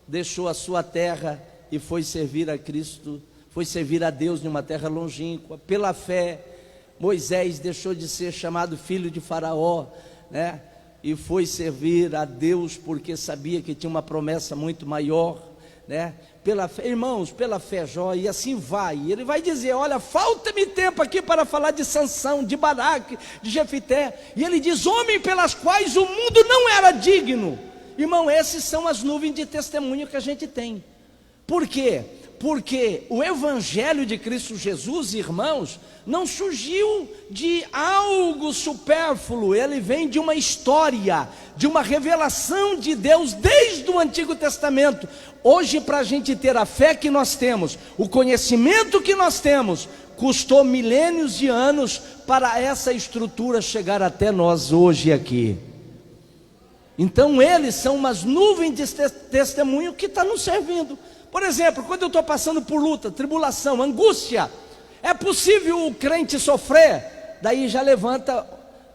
deixou a sua terra e foi servir a Cristo, foi servir a Deus em uma terra longínqua. Pela fé, Moisés deixou de ser chamado filho de Faraó, né? E foi servir a Deus porque sabia que tinha uma promessa muito maior, né? Pela fé, irmãos, pela fé Jó, e assim vai. Ele vai dizer: olha, falta-me tempo aqui para falar de Sansão, de Baraque, de Jefité. E ele diz: homem pelas quais o mundo não era digno. Irmão, essas são as nuvens de testemunho que a gente tem. Por quê? Porque o Evangelho de Cristo Jesus, irmãos, não surgiu de algo supérfluo. Ele vem de uma história, de uma revelação de Deus desde o Antigo Testamento. Hoje, para a gente ter a fé que nós temos, o conhecimento que nós temos, custou milênios de anos para essa estrutura chegar até nós hoje aqui. Então eles são umas nuvens de testemunho que estão nos servindo. Por exemplo, quando eu estou passando por luta, tribulação, angústia, é possível o crente sofrer? Daí já levanta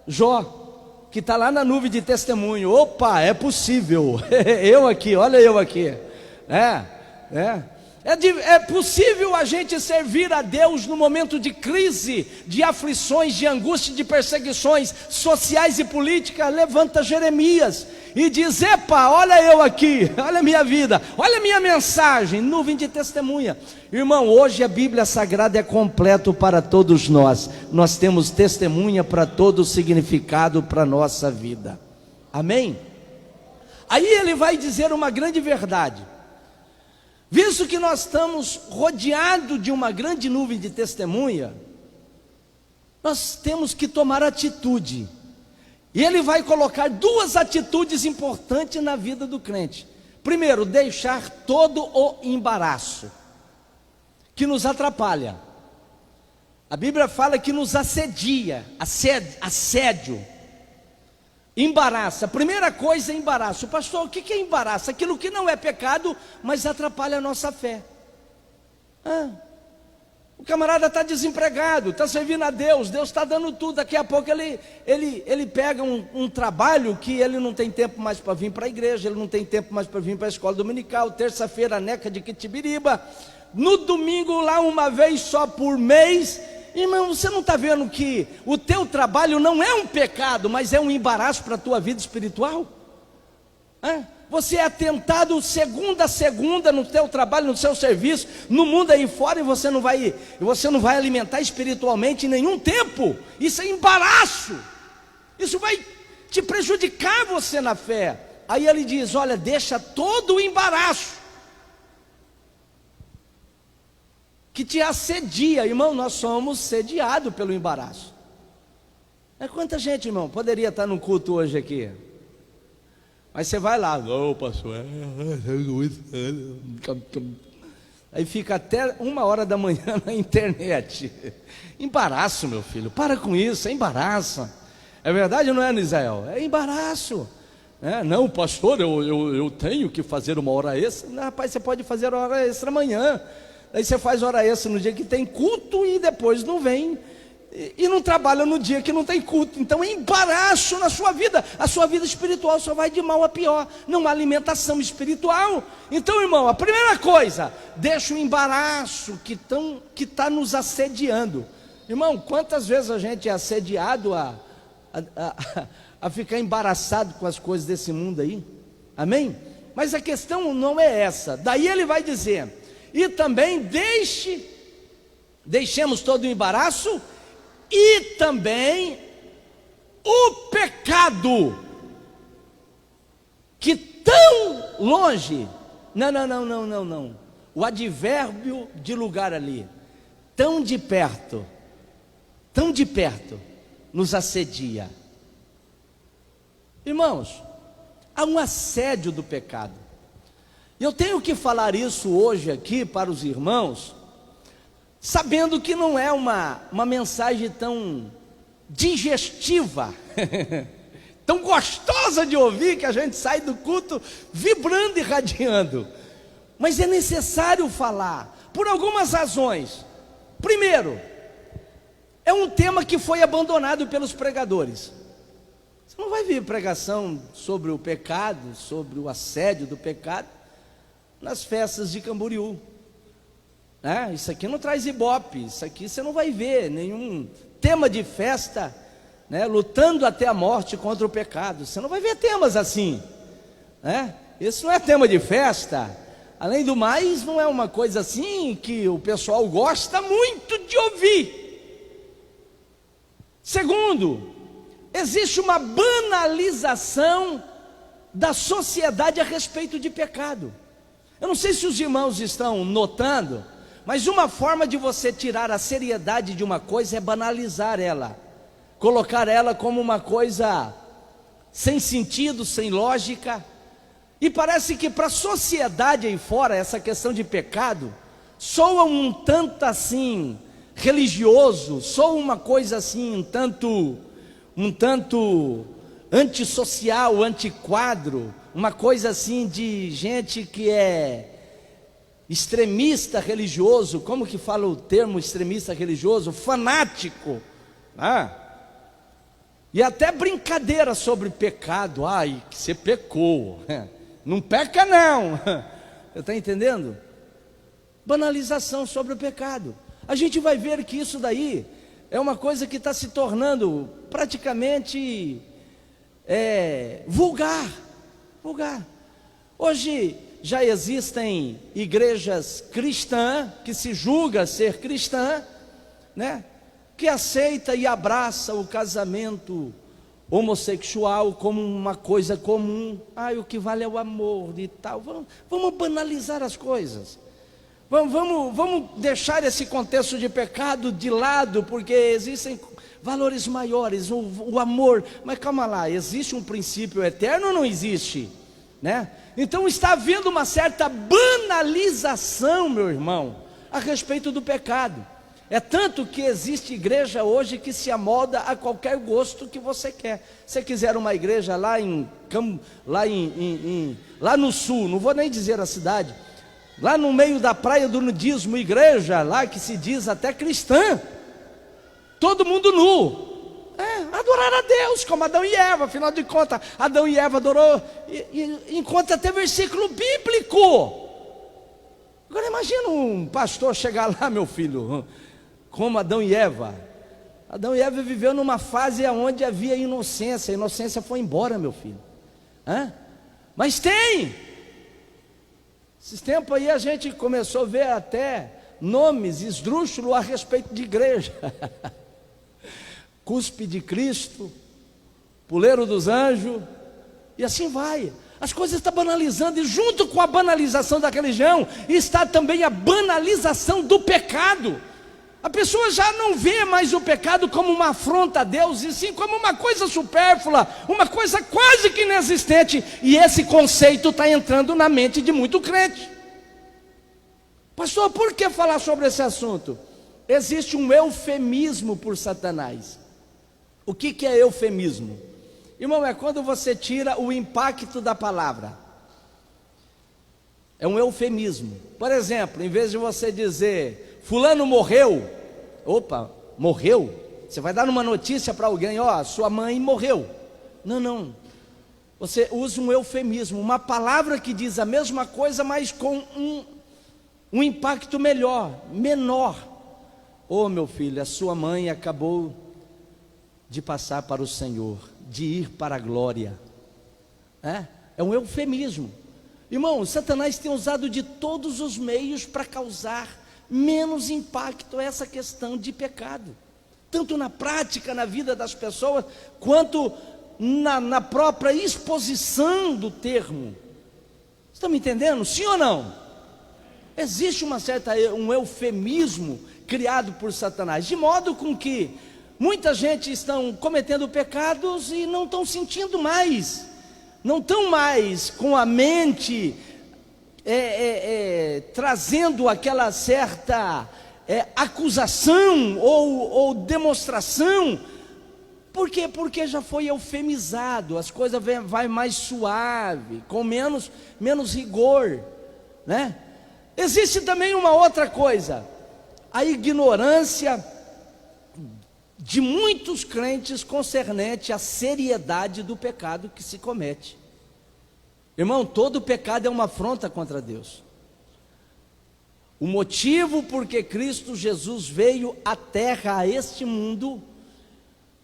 Jó, que está lá na nuvem de testemunho. Opa, é possível. Eu aqui, olha eu aqui. É possível a gente servir a Deus no momento de crise, de aflições, de angústia, de perseguições sociais e políticas. Levanta Jeremias e diz: epa, olha eu aqui, olha a minha vida, olha a minha mensagem, nuvem de testemunha. Irmão, hoje a Bíblia Sagrada é completo para todos nós. Nós temos testemunha para todo o significado para a nossa vida. Amém? Aí ele vai dizer uma grande verdade. Visto que nós estamos rodeados de uma grande nuvem de testemunha, nós temos que tomar atitude. E ele vai colocar duas atitudes importantes na vida do crente. Primeiro, deixar todo o embaraço que nos atrapalha. A Bíblia fala que nos assedia, assédio, embaraça. Primeira coisa é embaraço. Pastor, o que é embaraço? Aquilo que não é pecado, mas atrapalha a nossa fé. O camarada está desempregado, está servindo a Deus, Deus está dando tudo. Daqui a pouco ele pega um trabalho que ele não tem tempo mais para vir para a igreja, ele não tem tempo mais para vir para a escola dominical. Terça-feira, a Neca de Quitibiriba, no domingo lá uma vez só por mês. Irmão, você não está vendo que o teu trabalho não é um pecado, mas é um embaraço para a tua vida espiritual? Você é tentado segunda a segunda no teu trabalho, no seu serviço, no mundo aí fora, e você não vai alimentar espiritualmente em nenhum tempo. Isso é embaraço. Isso vai te prejudicar você na fé. Aí ele diz, olha, deixa todo o embaraço que te assedia. Irmão, nós somos sediados pelo embaraço. Quanta gente, irmão, poderia estar no culto hoje aqui? Mas você vai lá, não, pastor, aí fica até 1h da manhã na internet. Embaraço, meu filho, para com isso, é embaraço. É verdade ou não é, Nisael? É embaraço. Não, pastor, eu tenho que fazer uma hora extra. Não, rapaz, você pode fazer hora extra amanhã. Aí você faz hora extra no dia que tem culto e depois não vem. E não trabalha no dia que não tem culto. Então é embaraço na sua vida. A sua vida espiritual só vai de mal a pior. Não há alimentação espiritual. Então, irmão, a primeira coisa, deixa o embaraço que está nos assediando. Irmão, quantas vezes a gente é assediado a ficar embaraçado com as coisas desse mundo aí? Amém? Mas a questão não é essa. Daí ele vai dizer, e também deixemos todo o embaraço, e também o pecado, que tão longe, não, o advérbio de lugar ali, tão de perto, nos assedia. Irmãos, há um assédio do pecado. Eu tenho que falar isso hoje aqui para os irmãos, sabendo que não é uma mensagem tão digestiva, tão gostosa de ouvir, que a gente sai do culto vibrando e radiando. Mas é necessário falar, por algumas razões. Primeiro, é um tema que foi abandonado pelos pregadores. Você não vai ver pregação sobre o pecado, sobre o assédio do pecado, nas festas de Camboriú. Isso aqui não traz ibope, isso aqui você não vai ver nenhum tema de festa, lutando até a morte contra o pecado. Você não vai ver temas assim, Isso não é tema de festa. Além do mais, não é uma coisa assim que o pessoal gosta muito de ouvir. Segundo, existe uma banalização da sociedade a respeito de pecado. Eu não sei se os irmãos estão notando, mas uma forma de você tirar a seriedade de uma coisa é banalizar ela, colocar ela como uma coisa sem sentido, sem lógica. E parece que para a sociedade aí fora, essa questão de pecado soa um tanto assim religioso, soa uma coisa assim um tanto antissocial, antiquadro, uma coisa assim de gente que é extremista religioso. Como que fala o termo extremista religioso? Fanático, e até brincadeira sobre pecado. Ai, que você pecou, não peca não, está entendendo? Banalização sobre o pecado. A gente vai ver que isso daí é uma coisa que está se tornando praticamente vulgar. Hoje já existem igrejas cristãs, que se julga ser cristã, que aceita e abraça o casamento homossexual como uma coisa comum. O que vale é o amor e tal. Vamos banalizar as coisas. Vamos deixar esse contexto de pecado de lado, porque existem valores maiores, o amor. Mas calma lá, existe um princípio eterno ou não existe? né? Então está havendo uma certa banalização, meu irmão, a respeito do pecado. É tanto que existe igreja hoje que se amolda a qualquer gosto que você quer. Se você quiser uma igreja lá no sul, não vou nem dizer a cidade, lá no meio da praia do nudismo, igreja lá que se diz até cristã, todo mundo nu, adorar a Deus, como Adão e Eva. Afinal de contas, Adão e Eva adorou, e encontra até versículo bíblico. Agora imagina um pastor chegar lá, meu filho, como Adão e Eva. Adão e Eva viveu numa fase onde havia inocência. A inocência foi embora, meu filho. Mas tem. Esses tempos aí a gente começou a ver até nomes esdrúxulos a respeito de igreja. Cuspe de Cristo, Puleiro dos Anjos, e assim vai. As coisas estão banalizando, e junto com a banalização da religião está também a banalização do pecado. A pessoa já não vê mais o pecado como uma afronta a Deus, e sim como uma coisa supérflua, uma coisa quase que inexistente. E esse conceito está entrando na mente de muito crente. Pastor, por que falar sobre esse assunto? Existe um eufemismo por Satanás. O que é eufemismo? Irmão, é quando você tira o impacto da palavra. É um eufemismo. Por exemplo, em vez de você dizer fulano morreu, morreu? Você vai dar uma notícia para alguém, sua mãe morreu. Não. Você usa um eufemismo, uma palavra que diz a mesma coisa, mas com um impacto menor. Meu filho, a sua mãe acabou de passar para o Senhor, de ir para a glória. É um eufemismo. Irmão, Satanás tem usado de todos os meios para causar menos impacto a essa questão de pecado, tanto na prática, na vida das pessoas, quanto na própria exposição do termo. Estão me entendendo? Sim ou não? Existe um eufemismo criado por Satanás, de modo com que muita gente estão cometendo pecados e não estão sentindo mais, não estão mais com a mente trazendo aquela certa acusação ou demonstração. Por quê? Porque já foi eufemizado, as coisas vai mais suave, com menos rigor, né? Existe também uma outra coisa, a ignorância de muitos crentes concernente à seriedade do pecado que se comete. Irmão, todo pecado é uma afronta contra Deus. O motivo por que Cristo Jesus veio à terra, a este mundo,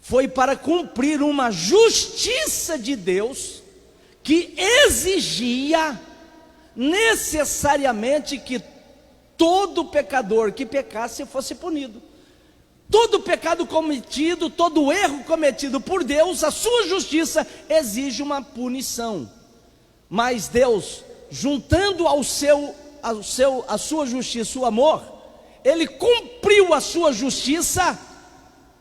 foi para cumprir uma justiça de Deus que exigia necessariamente que todo pecador que pecasse fosse punido. Todo pecado cometido, todo erro cometido por Deus, a sua justiça exige uma punição. Mas Deus, juntando a sua justiça, o amor, Ele cumpriu a sua justiça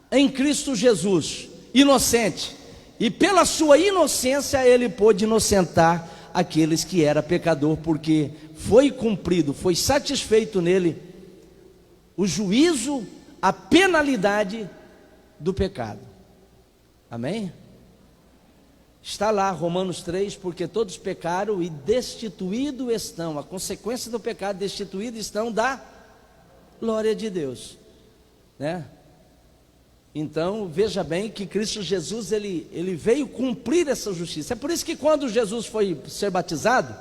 em Cristo Jesus, inocente. E pela sua inocência Ele pôde inocentar aqueles que eram pecador, porque foi cumprido, foi satisfeito nele o juízo, a penalidade do pecado. Amém? Está lá Romanos 3, porque todos pecaram e destituídos estão, a consequência do pecado, destituídos estão da glória de Deus, né? Então veja bem que Cristo Jesus ele veio cumprir essa justiça. É por isso que quando Jesus foi ser batizado,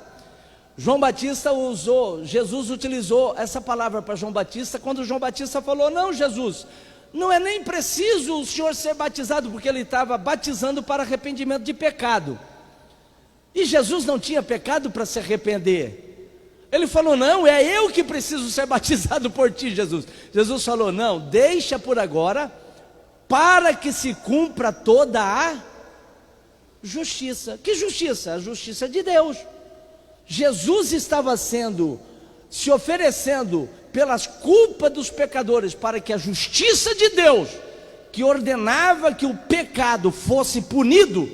Jesus utilizou essa palavra para João Batista, quando João Batista falou: não, Jesus, não é nem preciso o Senhor ser batizado, porque ele estava batizando para arrependimento de pecado, e Jesus não tinha pecado para se arrepender. Ele falou: não, é eu que preciso ser batizado por ti, Jesus. Jesus falou: não, deixa por agora, para que se cumpra toda a justiça. Que justiça? A justiça de Deus. Jesus estava se oferecendo pelas culpas dos pecadores, para que a justiça de Deus, que ordenava que o pecado fosse punido,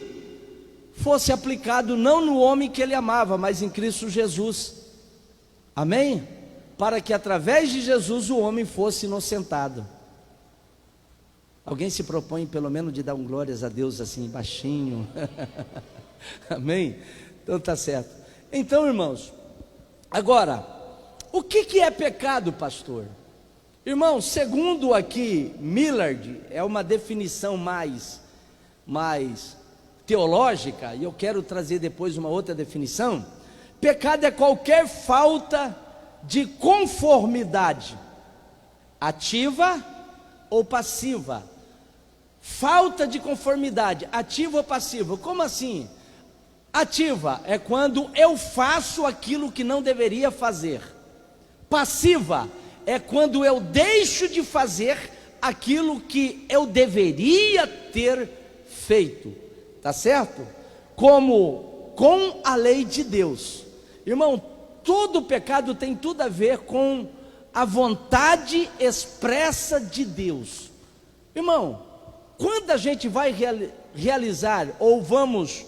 fosse aplicado não no homem que ele amava, mas em Cristo Jesus. Amém? Para que através de Jesus o homem fosse inocentado. Alguém se propõe pelo menos de dar um glórias a Deus assim, baixinho? Amém? Então tá certo. Então, irmãos, agora, o que é pecado, pastor? Irmão, segundo aqui Millard, é uma definição mais teológica, e eu quero trazer depois uma outra definição. Pecado é qualquer falta de conformidade, ativa ou passiva. Falta de conformidade, ativa ou passiva. Como assim? Ativa é quando eu faço aquilo que não deveria fazer. Passiva é quando eu deixo de fazer aquilo que eu deveria ter feito. Tá certo? Como com a lei de Deus. Irmão, todo pecado tem tudo a ver com a vontade expressa de Deus. Irmão, quando a gente vai realizar ou vamos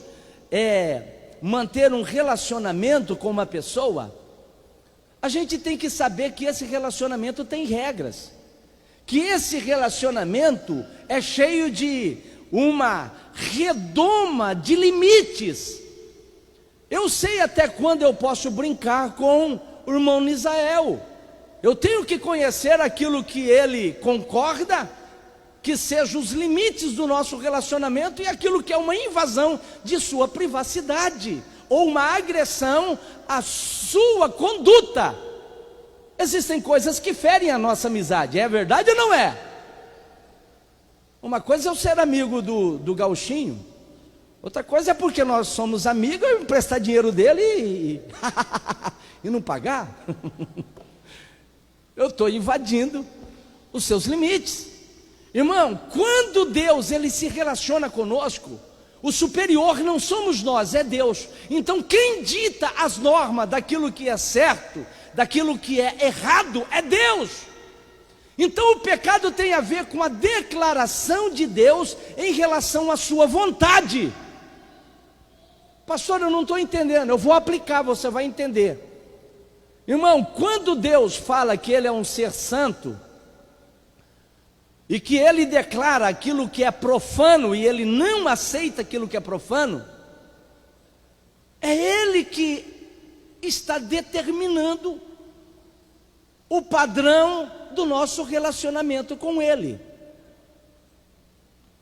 manter um relacionamento com uma pessoa, a gente tem que saber que esse relacionamento tem regras, que esse relacionamento é cheio de uma redoma de limites. Eu sei até quando eu posso brincar com o irmão Nisael. Eu tenho que conhecer aquilo que ele concorda que sejam os limites do nosso relacionamento e aquilo que é uma invasão de sua privacidade ou uma agressão à sua conduta. Existem coisas que ferem a nossa amizade, é verdade ou não é? Uma coisa é eu ser amigo do gauchinho, outra coisa é porque nós somos amigos, eu emprestar dinheiro dele e não pagar. Eu estou invadindo os seus limites. Irmão, quando Deus ele se relaciona conosco, o superior não somos nós, é Deus. Então quem dita as normas daquilo que é certo, daquilo que é errado, é Deus. Então o pecado tem a ver com a declaração de Deus em relação à sua vontade. Pastor, eu não estou entendendo, eu vou aplicar, você vai entender. Irmão, quando Deus fala que Ele é um ser santo, e que Ele declara aquilo que é profano, e Ele não aceita aquilo que é profano, é Ele que está determinando o padrão do nosso relacionamento com Ele.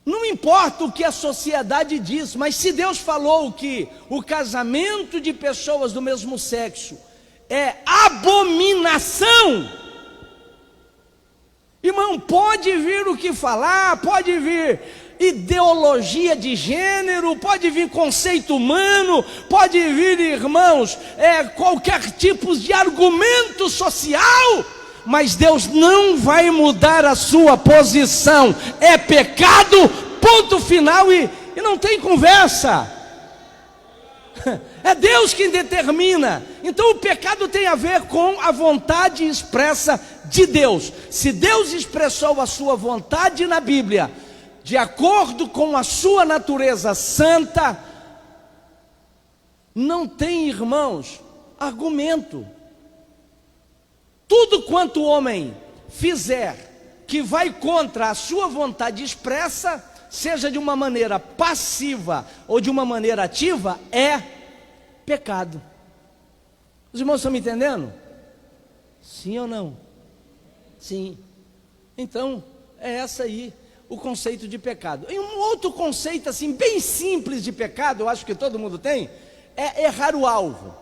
Não importa o que a sociedade diz, mas se Deus falou que o casamento de pessoas do mesmo sexo é abominação, irmão, pode vir o que falar, pode vir ideologia de gênero, pode vir conceito humano, pode vir, irmãos, qualquer tipo de argumento social, mas Deus não vai mudar a sua posição. É pecado, ponto final, e não tem conversa. É Deus quem determina. Então o pecado tem a ver com a vontade expressa de Deus. Se Deus expressou a sua vontade na Bíblia, de acordo com a sua natureza santa, não tem, irmãos, argumento. Tudo quanto o homem fizer que vai contra a sua vontade expressa, seja de uma maneira passiva ou de uma maneira ativa, é pecado. Os irmãos estão me entendendo? Sim ou não? Sim. Então, é essa aí o conceito de pecado. E um outro conceito assim, bem simples de pecado, eu acho que todo mundo tem, é errar o alvo.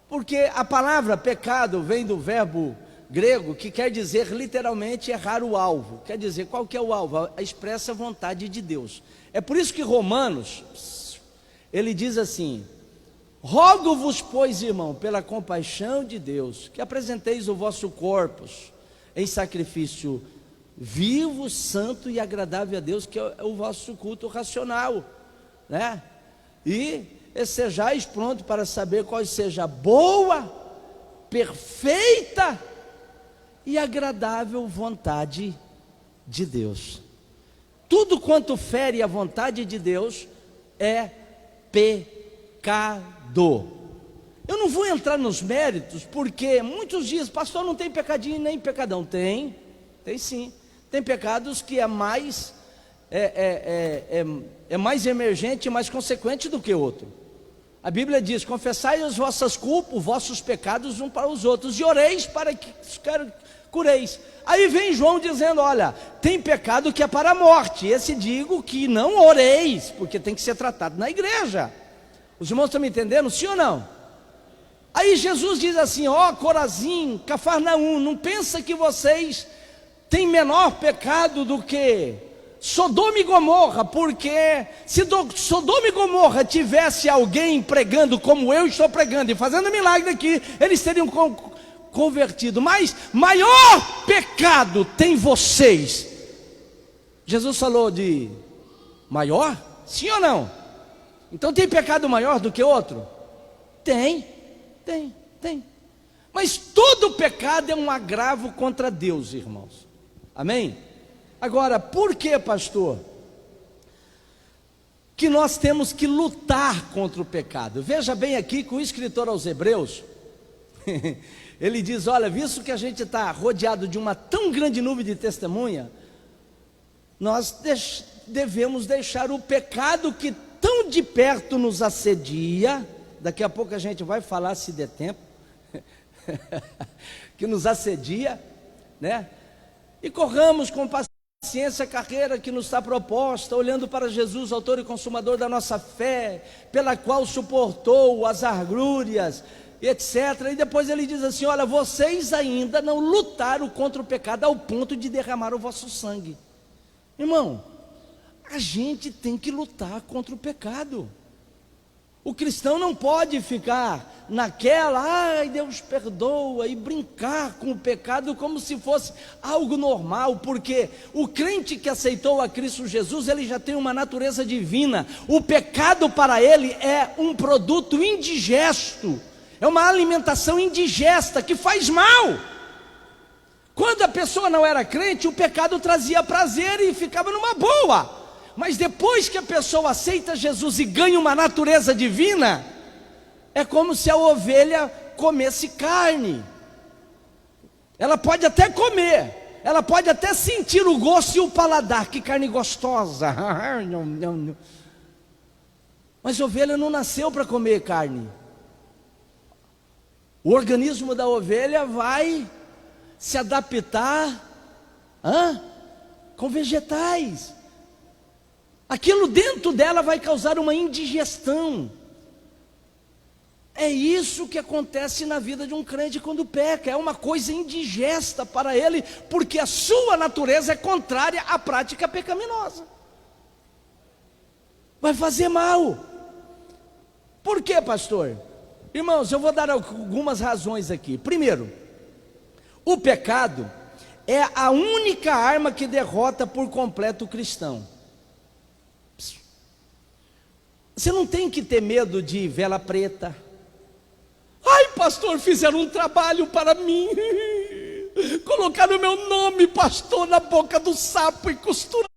Porque a palavra pecado vem do verbo grego que quer dizer literalmente errar o alvo. Quer dizer, qual que é o alvo? A expressa vontade de Deus. É por isso que Romanos, ele diz assim: rogo-vos, pois, irmão, pela compaixão de Deus, que apresenteis o vosso corpo em sacrifício vivo, santo e agradável a Deus, que é o vosso culto racional, né? E sejais pronto para saber qual seja a boa, perfeita e agradável vontade de Deus. Tudo quanto fere a vontade de Deus é pecado. Eu não vou entrar nos méritos, porque muitos dizem, pastor, não tem pecadinho nem pecadão. Tem sim. Tem pecados que é mais mais emergente e mais consequente do que outro. A Bíblia diz, confessai as vossas culpas, os vossos pecados uns para os outros, e oreis para que cureis. Aí vem João dizendo, olha, tem pecado que é para a morte, esse digo que não oreis, porque tem que ser tratado na igreja. Os irmãos estão me entendendo, sim ou não? Aí Jesus diz assim, ó Corazim, Cafarnaum, não pensa que vocês têm menor pecado do que Sodoma e Gomorra, porque se Sodoma e Gomorra tivesse alguém pregando como eu estou pregando e fazendo milagre aqui, eles teriam convertido. Mas maior pecado tem vocês. Jesus falou de maior? Sim ou não? Então tem pecado maior do que outro? Tem. Mas todo pecado é um agravo contra Deus, irmãos. Amém? Agora, por que, pastor, que nós temos que lutar contra o pecado? Veja bem aqui que o escritor aos Hebreus, ele diz, olha, visto que a gente está rodeado de uma tão grande nuvem de testemunha, nós devemos deixar o pecado que tão de perto nos assedia, daqui a pouco a gente vai falar, se der tempo, que nos assedia, né? E corramos com paciência a carreira que nos está proposta, olhando para Jesus, autor e consumador da nossa fé, pela qual suportou as agruras, etc. E depois ele diz assim, olha, vocês ainda não lutaram contra o pecado ao ponto de derramar o vosso sangue. Irmão, a gente tem que lutar contra o pecado. O cristão não pode ficar naquela, ai, Deus perdoa, e brincar com o pecado como se fosse algo normal, porque o crente que aceitou a Cristo Jesus, ele já tem uma natureza divina. O pecado para ele é um produto indigesto, é uma alimentação indigesta que faz mal. Quando a pessoa não era crente, o pecado trazia prazer e ficava numa boa. Mas depois que a pessoa aceita Jesus e ganha uma natureza divina, é como se a ovelha comesse carne. Ela pode até comer, ela pode até sentir o gosto e o paladar, que carne gostosa. Mas a ovelha não nasceu para comer carne. O organismo da ovelha vai se adaptar com vegetais. Aquilo dentro dela vai causar uma indigestão. É isso que acontece na vida de um crente quando peca. É uma coisa indigesta para ele, porque a sua natureza é contrária à prática pecaminosa. Vai fazer mal. Por quê, pastor? Irmãos, eu vou dar algumas razões aqui. Primeiro, o pecado é a única arma que derrota por completo o cristão. Você não tem que ter medo de vela preta. Ai, pastor, fizeram um trabalho para mim. Colocaram o meu nome, pastor, na boca do sapo e costuraram.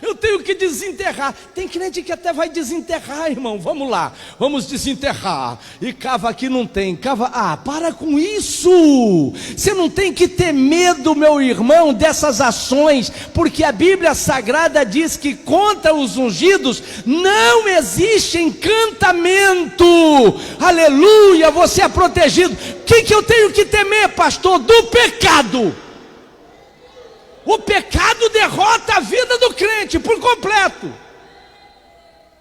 Eu tenho que desenterrar. Tem crente que até vai desenterrar, irmão. Vamos lá, vamos desenterrar. E cava aqui não tem, cava. Para com isso. Você não tem que ter medo, meu irmão, dessas ações, porque a Bíblia Sagrada diz que contra os ungidos não existe encantamento. Aleluia, você é protegido. O que eu tenho que temer, pastor? Do pecado. O pecado derrota a vida do crente por completo.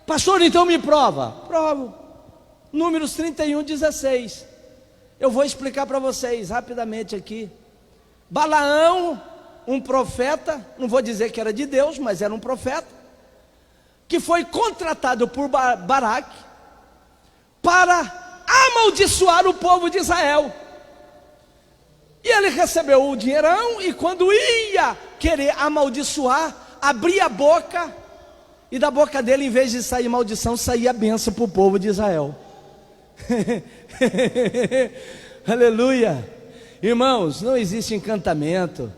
Pastor, então me prova. Provo. Números 31:16. Eu vou explicar para vocês rapidamente aqui. Balaão, um profeta, não vou dizer que era de Deus, mas era um profeta, que foi contratado por Baraque para amaldiçoar o povo de Israel. E ele recebeu o dinheirão, e quando ia querer amaldiçoar, abria a boca, e da boca dele, em vez de sair maldição, saía bênção para o povo de Israel. Aleluia. Irmãos, não existe encantamento.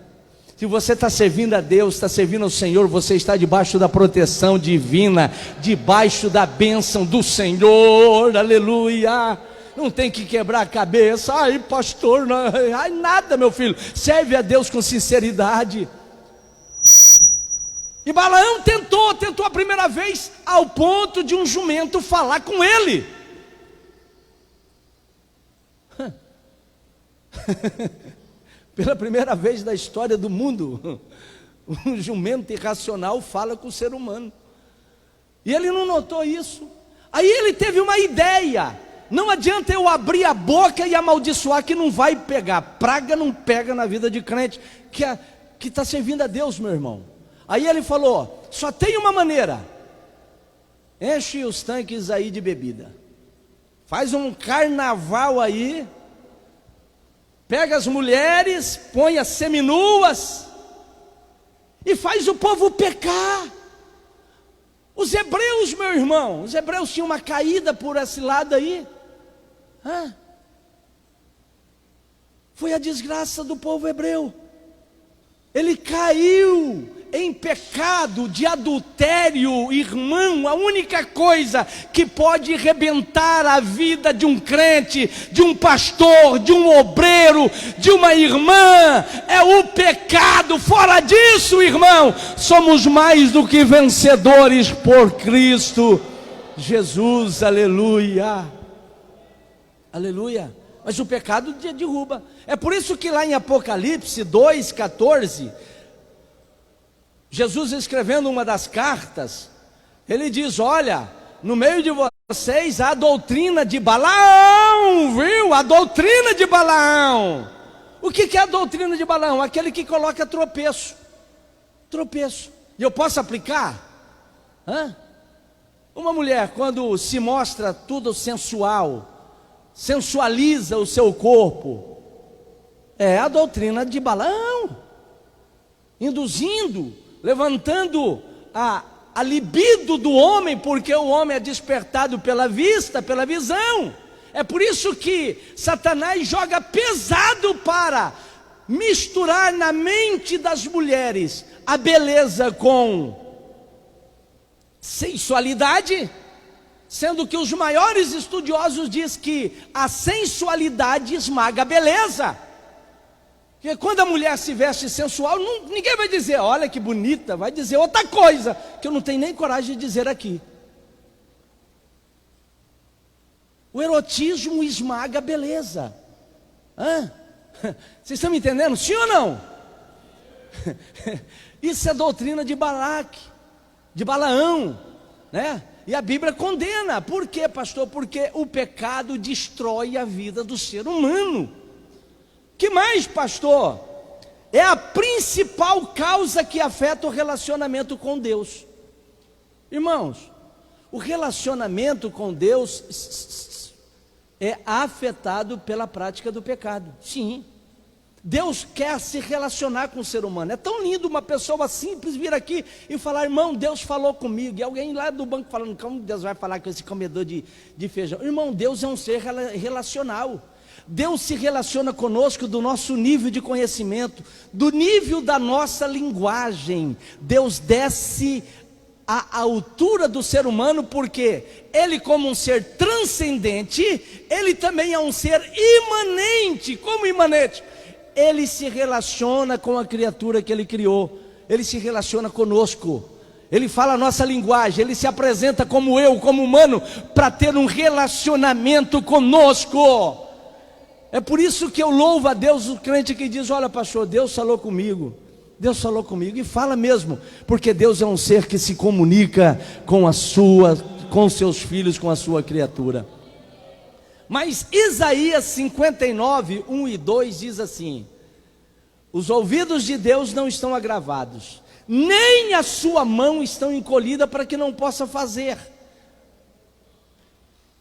Se você está servindo a Deus, está servindo ao Senhor, você está debaixo da proteção divina, debaixo da bênção do Senhor, aleluia. Não tem que quebrar a cabeça, ai pastor, não, ai nada meu filho, serve a Deus com sinceridade. E Balaão tentou a primeira vez, ao ponto de um jumento falar com ele. Pela primeira vez na história do mundo, um jumento irracional fala com o ser humano. E ele não notou isso. Aí ele teve uma ideia: não adianta eu abrir a boca e amaldiçoar, que não vai pegar. Praga não pega na vida de crente que está servindo a Deus, meu irmão. Aí ele falou: só tem uma maneira, enche os tanques aí de bebida, faz um carnaval aí, pega as mulheres, põe as seminuas e faz o povo pecar. Os hebreus, meu irmão, os hebreus tinham uma caída por esse lado aí. Foi a desgraça do povo hebreu. Ele caiu em pecado de adultério, irmão. A única coisa que pode arrebentar a vida de um crente, de um pastor, de um obreiro, de uma irmã, é o pecado. Fora disso, irmão, somos mais do que vencedores por Cristo Jesus, aleluia, aleluia. Mas o pecado derruba. É por isso que lá em Apocalipse 2,14, Jesus escrevendo uma das cartas, ele diz: olha, no meio de vocês há a doutrina de Balaão, viu? A doutrina de Balaão. O que é a doutrina de Balaão? Aquele que coloca tropeço. Tropeço. E eu posso aplicar? Uma mulher, quando se mostra tudo sensual, sensualiza o seu corpo, é a doutrina de Balaão, induzindo, levantando a libido do homem, porque o homem é despertado pela vista, pela visão. É por isso que Satanás joga pesado para misturar na mente das mulheres a beleza com sensualidade, sendo que os maiores estudiosos dizem que a sensualidade esmaga a beleza. Porque quando a mulher se veste sensual, ninguém vai dizer: olha que bonita, vai dizer outra coisa, que eu não tenho nem coragem de dizer aqui. O erotismo esmaga a beleza. Vocês estão me entendendo? Sim ou não? Isso é doutrina de Balaque, de Balaão, né? E a Bíblia condena. Por quê, pastor? Porque o pecado destrói a vida do ser humano. Que mais, pastor? É a principal causa que afeta o relacionamento com Deus. Irmãos, o relacionamento com Deus é afetado pela prática do pecado. Sim. Deus quer se relacionar com o ser humano. É tão lindo uma pessoa simples vir aqui e falar: irmão, Deus falou comigo. E alguém lá do banco falando: como Deus vai falar com esse comedor de feijão? Irmão, Deus é um ser relacional. Deus se relaciona conosco do nosso nível de conhecimento, do nível da nossa linguagem. Deus desce à altura do ser humano, porque Ele, como um ser transcendente, Ele também é um ser imanente. Como imanente? Ele se relaciona com a criatura que Ele criou. Ele se relaciona conosco. Ele fala a nossa linguagem. Ele se apresenta como eu, como humano, para ter um relacionamento conosco. É por isso que eu louvo a Deus, o crente que diz: olha, pastor, Deus falou comigo. Deus falou comigo. E fala mesmo, porque Deus é um ser que se comunica com seus filhos, com a sua criatura. Mas Isaías 59, 1 e 2 diz assim: os ouvidos de Deus não estão agravados, nem a sua mão estão encolhida para que não possa fazer.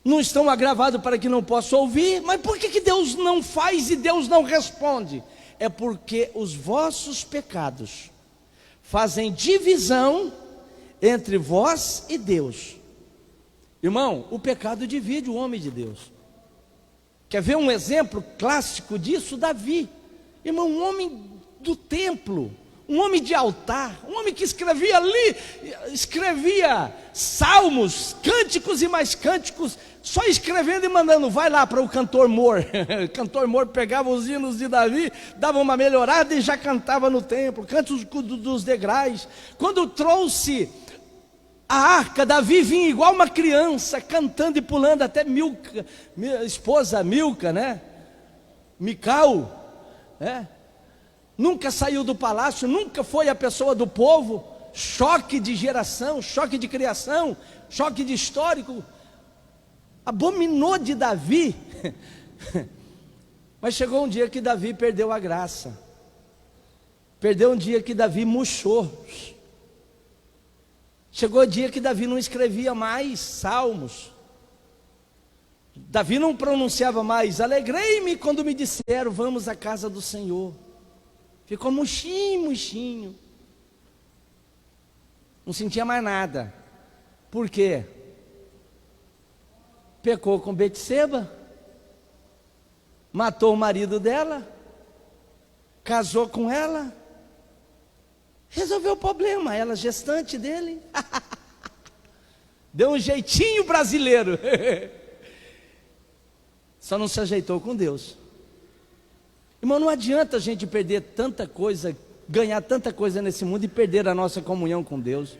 Não estão agravados para que não possa ouvir. Mas por que Deus não faz e Deus não responde? É porque os vossos pecados fazem divisão entre vós e Deus. Irmão, o pecado divide o homem de Deus. Quer ver um exemplo clássico disso? Davi. Irmão, um homem do templo, um homem de altar, um homem que escrevia salmos, cânticos e mais cânticos, só escrevendo e mandando, vai lá para o cantor Mor. O cantor Mor pegava os hinos de Davi, dava uma melhorada e já cantava no templo, cantos dos degraus. Quando trouxe a arca, Davi vinha igual uma criança, cantando e pulando, até Milca, minha esposa Milca, né? Mical, né? Nunca saiu do palácio, nunca foi a pessoa do povo. Choque de geração, choque de criação, choque de histórico. Abominou de Davi. Mas chegou um dia que Davi perdeu a graça. Perdeu um dia que Davi murchou. Chegou o dia que Davi não escrevia mais salmos. Davi não pronunciava mais, alegrei-me quando me disseram, vamos à casa do Senhor. Ficou murchinho. Não sentia mais nada. Por quê? Pecou com Betseba, matou o marido dela, casou com ela, resolveu o problema, ela gestante dele. Deu um jeitinho brasileiro. Só não se ajeitou com Deus. Irmão, não adianta a gente perder tanta coisa, ganhar tanta coisa nesse mundo e perder a nossa comunhão com Deus.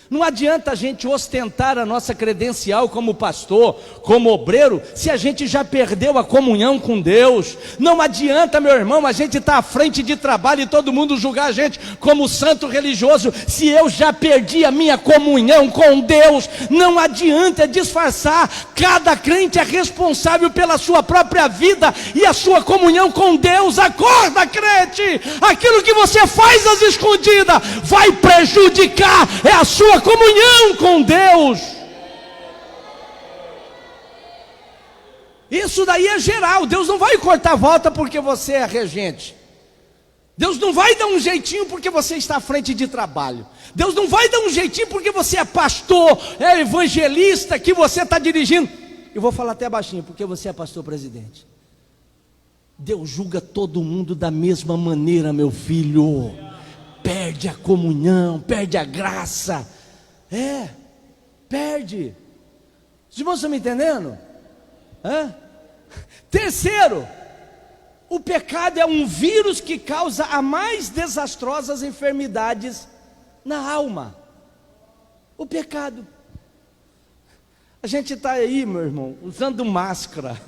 Não adianta a gente ostentar a nossa credencial como pastor, como obreiro, se a gente já perdeu a comunhão com Deus. Não adianta, meu irmão, a gente estar à frente de trabalho e todo mundo julgar a gente como santo religioso, se eu já perdi a minha comunhão com Deus. Não adianta disfarçar. Cada crente é responsável pela sua própria vida e a sua comunhão com Deus. Acorda, crente! Aquilo que você faz às escondidas vai prejudicar a sua comunhão com Deus. Isso daí é geral. Deus não vai cortar a volta porque você é regente. Deus não vai dar um jeitinho porque você está à frente de trabalho. Deus não vai dar um jeitinho porque você é pastor, é evangelista, que você está dirigindo. Eu vou falar até baixinho, porque você é pastor presidente. Deus julga todo mundo da mesma maneira, meu filho. Perde a comunhão, perde a graça. Perde. Os irmãos estão me entendendo? Terceiro, o pecado é um vírus que causa as mais desastrosas enfermidades na alma. O pecado. A gente está aí, meu irmão, usando máscara.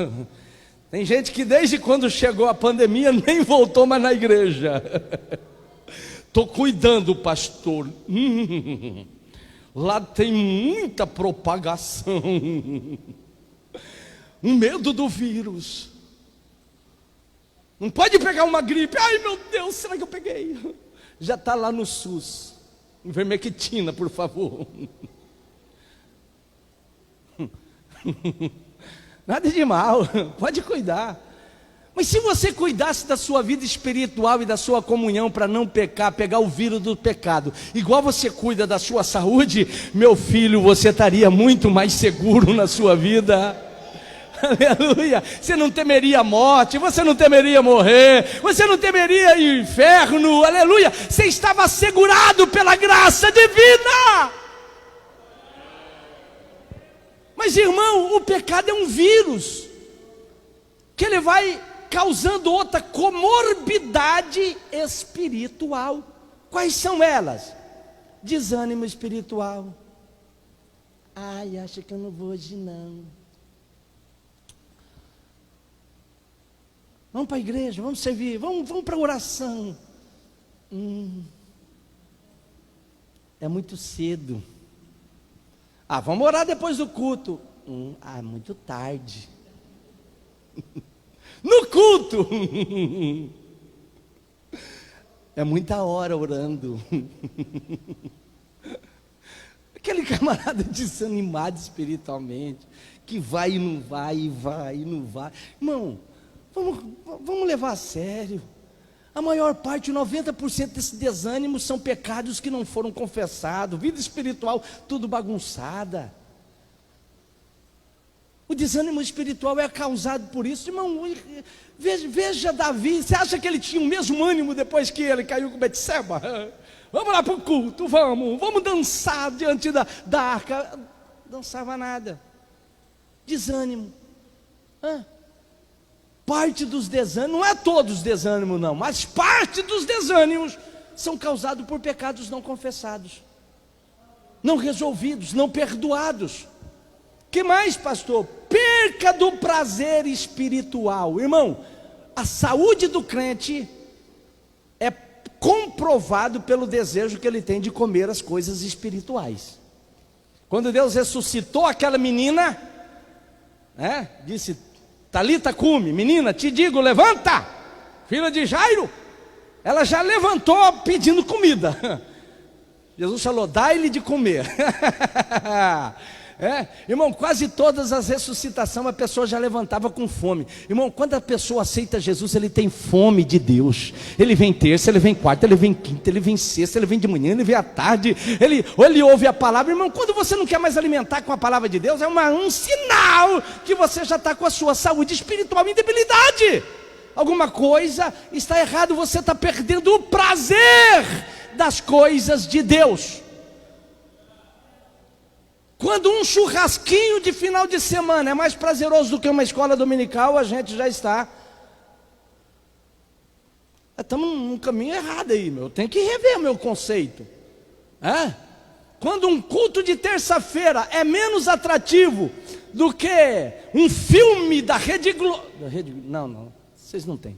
Tem gente que desde quando chegou a pandemia nem voltou mais na igreja. Estou cuidando, pastor. Lá tem muita propagação. Um medo do vírus. Não pode pegar uma gripe. Ai, meu Deus, será que eu peguei? Já está lá no SUS. Ivermectina, por favor. Nada de mal, pode cuidar. Mas se você cuidasse da sua vida espiritual e da sua comunhão para não pecar, pegar o vírus do pecado, igual você cuida da sua saúde, meu filho, você estaria muito mais seguro na sua vida. Aleluia. Você não temeria a morte, você não temeria morrer, você não temeria o inferno. Aleluia. Você estava assegurado pela graça divina. Mas, irmão, o pecado é um vírus que ele vai causando outra comorbidade espiritual. Quais são elas? Desânimo espiritual. Ai, acho que eu não vou hoje não. Vamos para a igreja, vamos servir, vamos para a oração. É muito cedo. Vamos orar depois do culto. Muito tarde. No culto. É muita hora orando. Aquele camarada desanimado espiritualmente, que vai e não vai, e vai e não vai. Irmão, vamos levar a sério. A maior parte, 90% desse desânimo são pecados que não foram confessados, vida espiritual tudo bagunçada. O desânimo espiritual é causado por isso. Irmão, veja Davi. Você acha que ele tinha o mesmo ânimo depois que ele caiu com Betseba? Vamos lá para o culto, vamos dançar diante da arca. Não dançava nada. Desânimo. Parte dos desânimos, não é todos os desânimos não, mas parte dos desânimos são causados por pecados não confessados, não resolvidos, não perdoados. Que mais, pastor? Perca do prazer espiritual. Irmão, a saúde do crente é comprovado pelo desejo que ele tem de comer as coisas espirituais. Quando Deus ressuscitou aquela menina, disse: Talita cumi, menina, te digo, levanta, filha de Jairo. Ela já levantou pedindo comida. Jesus falou: dai-lhe de comer. Irmão, quase todas as ressuscitações a pessoa já levantava com fome. Irmão, quando a pessoa aceita Jesus, ele tem fome de Deus. Ele vem terça, ele vem quarta, ele vem quinta, ele vem sexta, ele vem de manhã, ele vem à tarde, ou ele ouve a palavra. Irmão, quando você não quer mais alimentar com a palavra de Deus, é um sinal que você já está com a sua saúde espiritual em debilidade. Alguma coisa está errado, você está perdendo o prazer das coisas de Deus. Quando um churrasquinho de final de semana é mais prazeroso do que uma escola dominical, a gente já está. Estamos num caminho errado aí, meu. Tem que rever meu conceito. Quando um culto de terça-feira é menos atrativo do que um filme da Rede Globo. Não, vocês não têm.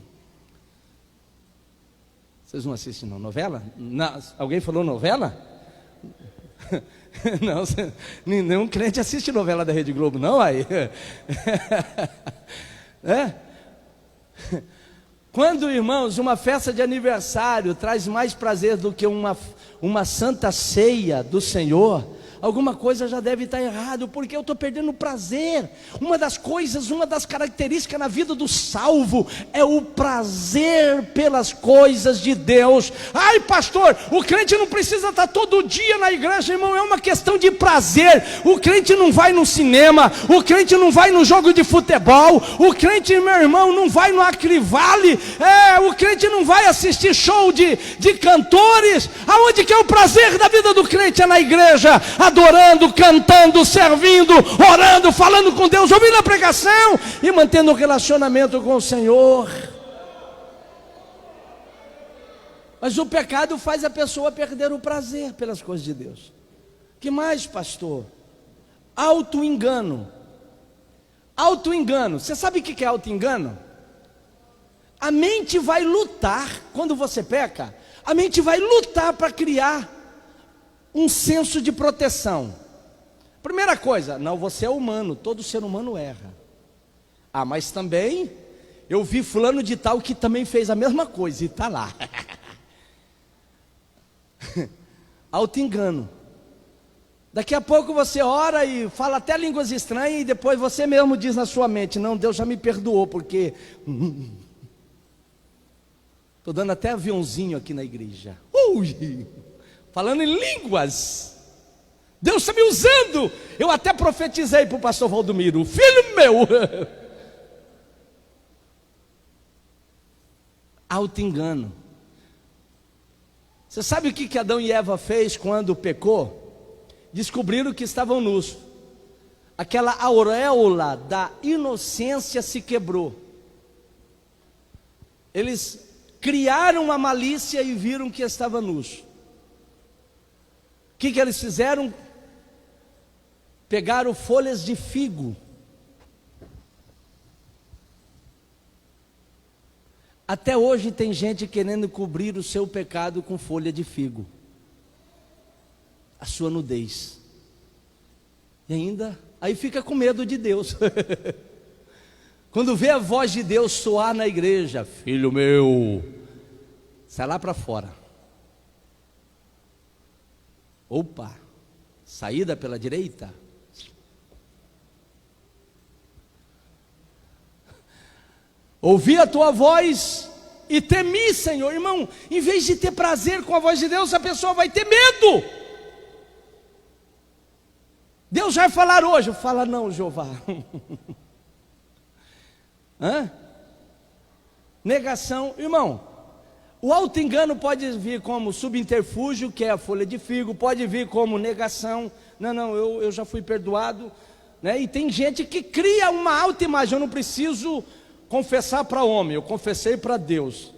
Vocês não assistem não? Novela? Não, alguém falou novela? Não, nenhum crente assiste novela da Rede Globo, não aí. Quando, irmãos, uma festa de aniversário traz mais prazer do que uma santa ceia do Senhor, alguma coisa já deve estar errado, porque eu estou perdendo o prazer. Uma das características na vida do salvo é o prazer pelas coisas de Deus. Ai, pastor, o crente não precisa estar todo dia na igreja, irmão, é uma questão de prazer. O crente não vai no cinema, o crente não vai no jogo de futebol, o crente, meu irmão, não vai no Acrivale, o crente não vai assistir show de cantores. Aonde que é o prazer da vida do crente? É na igreja, adorando, cantando, servindo, orando, falando com Deus, ouvindo a pregação e mantendo um relacionamento com o Senhor. Mas o pecado faz a pessoa perder o prazer pelas coisas de Deus. Que mais, pastor? Auto-engano. Auto-engano. Você sabe o que é auto-engano? A mente vai lutar, quando você peca, a mente vai lutar para criar um senso de proteção. Primeira coisa, não, você é humano, todo ser humano erra. Mas também, eu vi fulano de tal que também fez a mesma coisa e está lá. Auto-engano. Daqui a pouco você ora e fala até línguas estranhas e depois você mesmo diz na sua mente: não, Deus já me perdoou, porque estou dando até aviãozinho aqui na igreja. Falando em línguas, Deus está me usando. Eu até profetizei para o pastor Valdomiro: filho meu. Auto-engano. Você sabe o que Adão e Eva fez quando pecou? Descobriram que estavam nus. Aquela auréola da inocência se quebrou. Eles criaram a malícia e viram que estavam nus. O que eles fizeram? Pegaram folhas de figo. Até hoje tem gente querendo cobrir o seu pecado com folha de figo. A sua nudez. E ainda, aí fica com medo de Deus. Quando vê a voz de Deus soar na igreja: filho meu, sai lá para fora. Opa, saída pela direita. Ouvi a tua voz e temi, Senhor. Irmão, em vez de ter prazer com a voz de Deus, a pessoa vai ter medo. Deus vai falar hoje. Fala não, Jeová. Hã? Negação, irmão. O auto-engano pode vir como subterfúgio, que é a folha de figo, pode vir como negação. Não, eu já fui perdoado, né? E tem gente que cria uma autoimagem. Eu não preciso confessar para homem, eu confessei para Deus.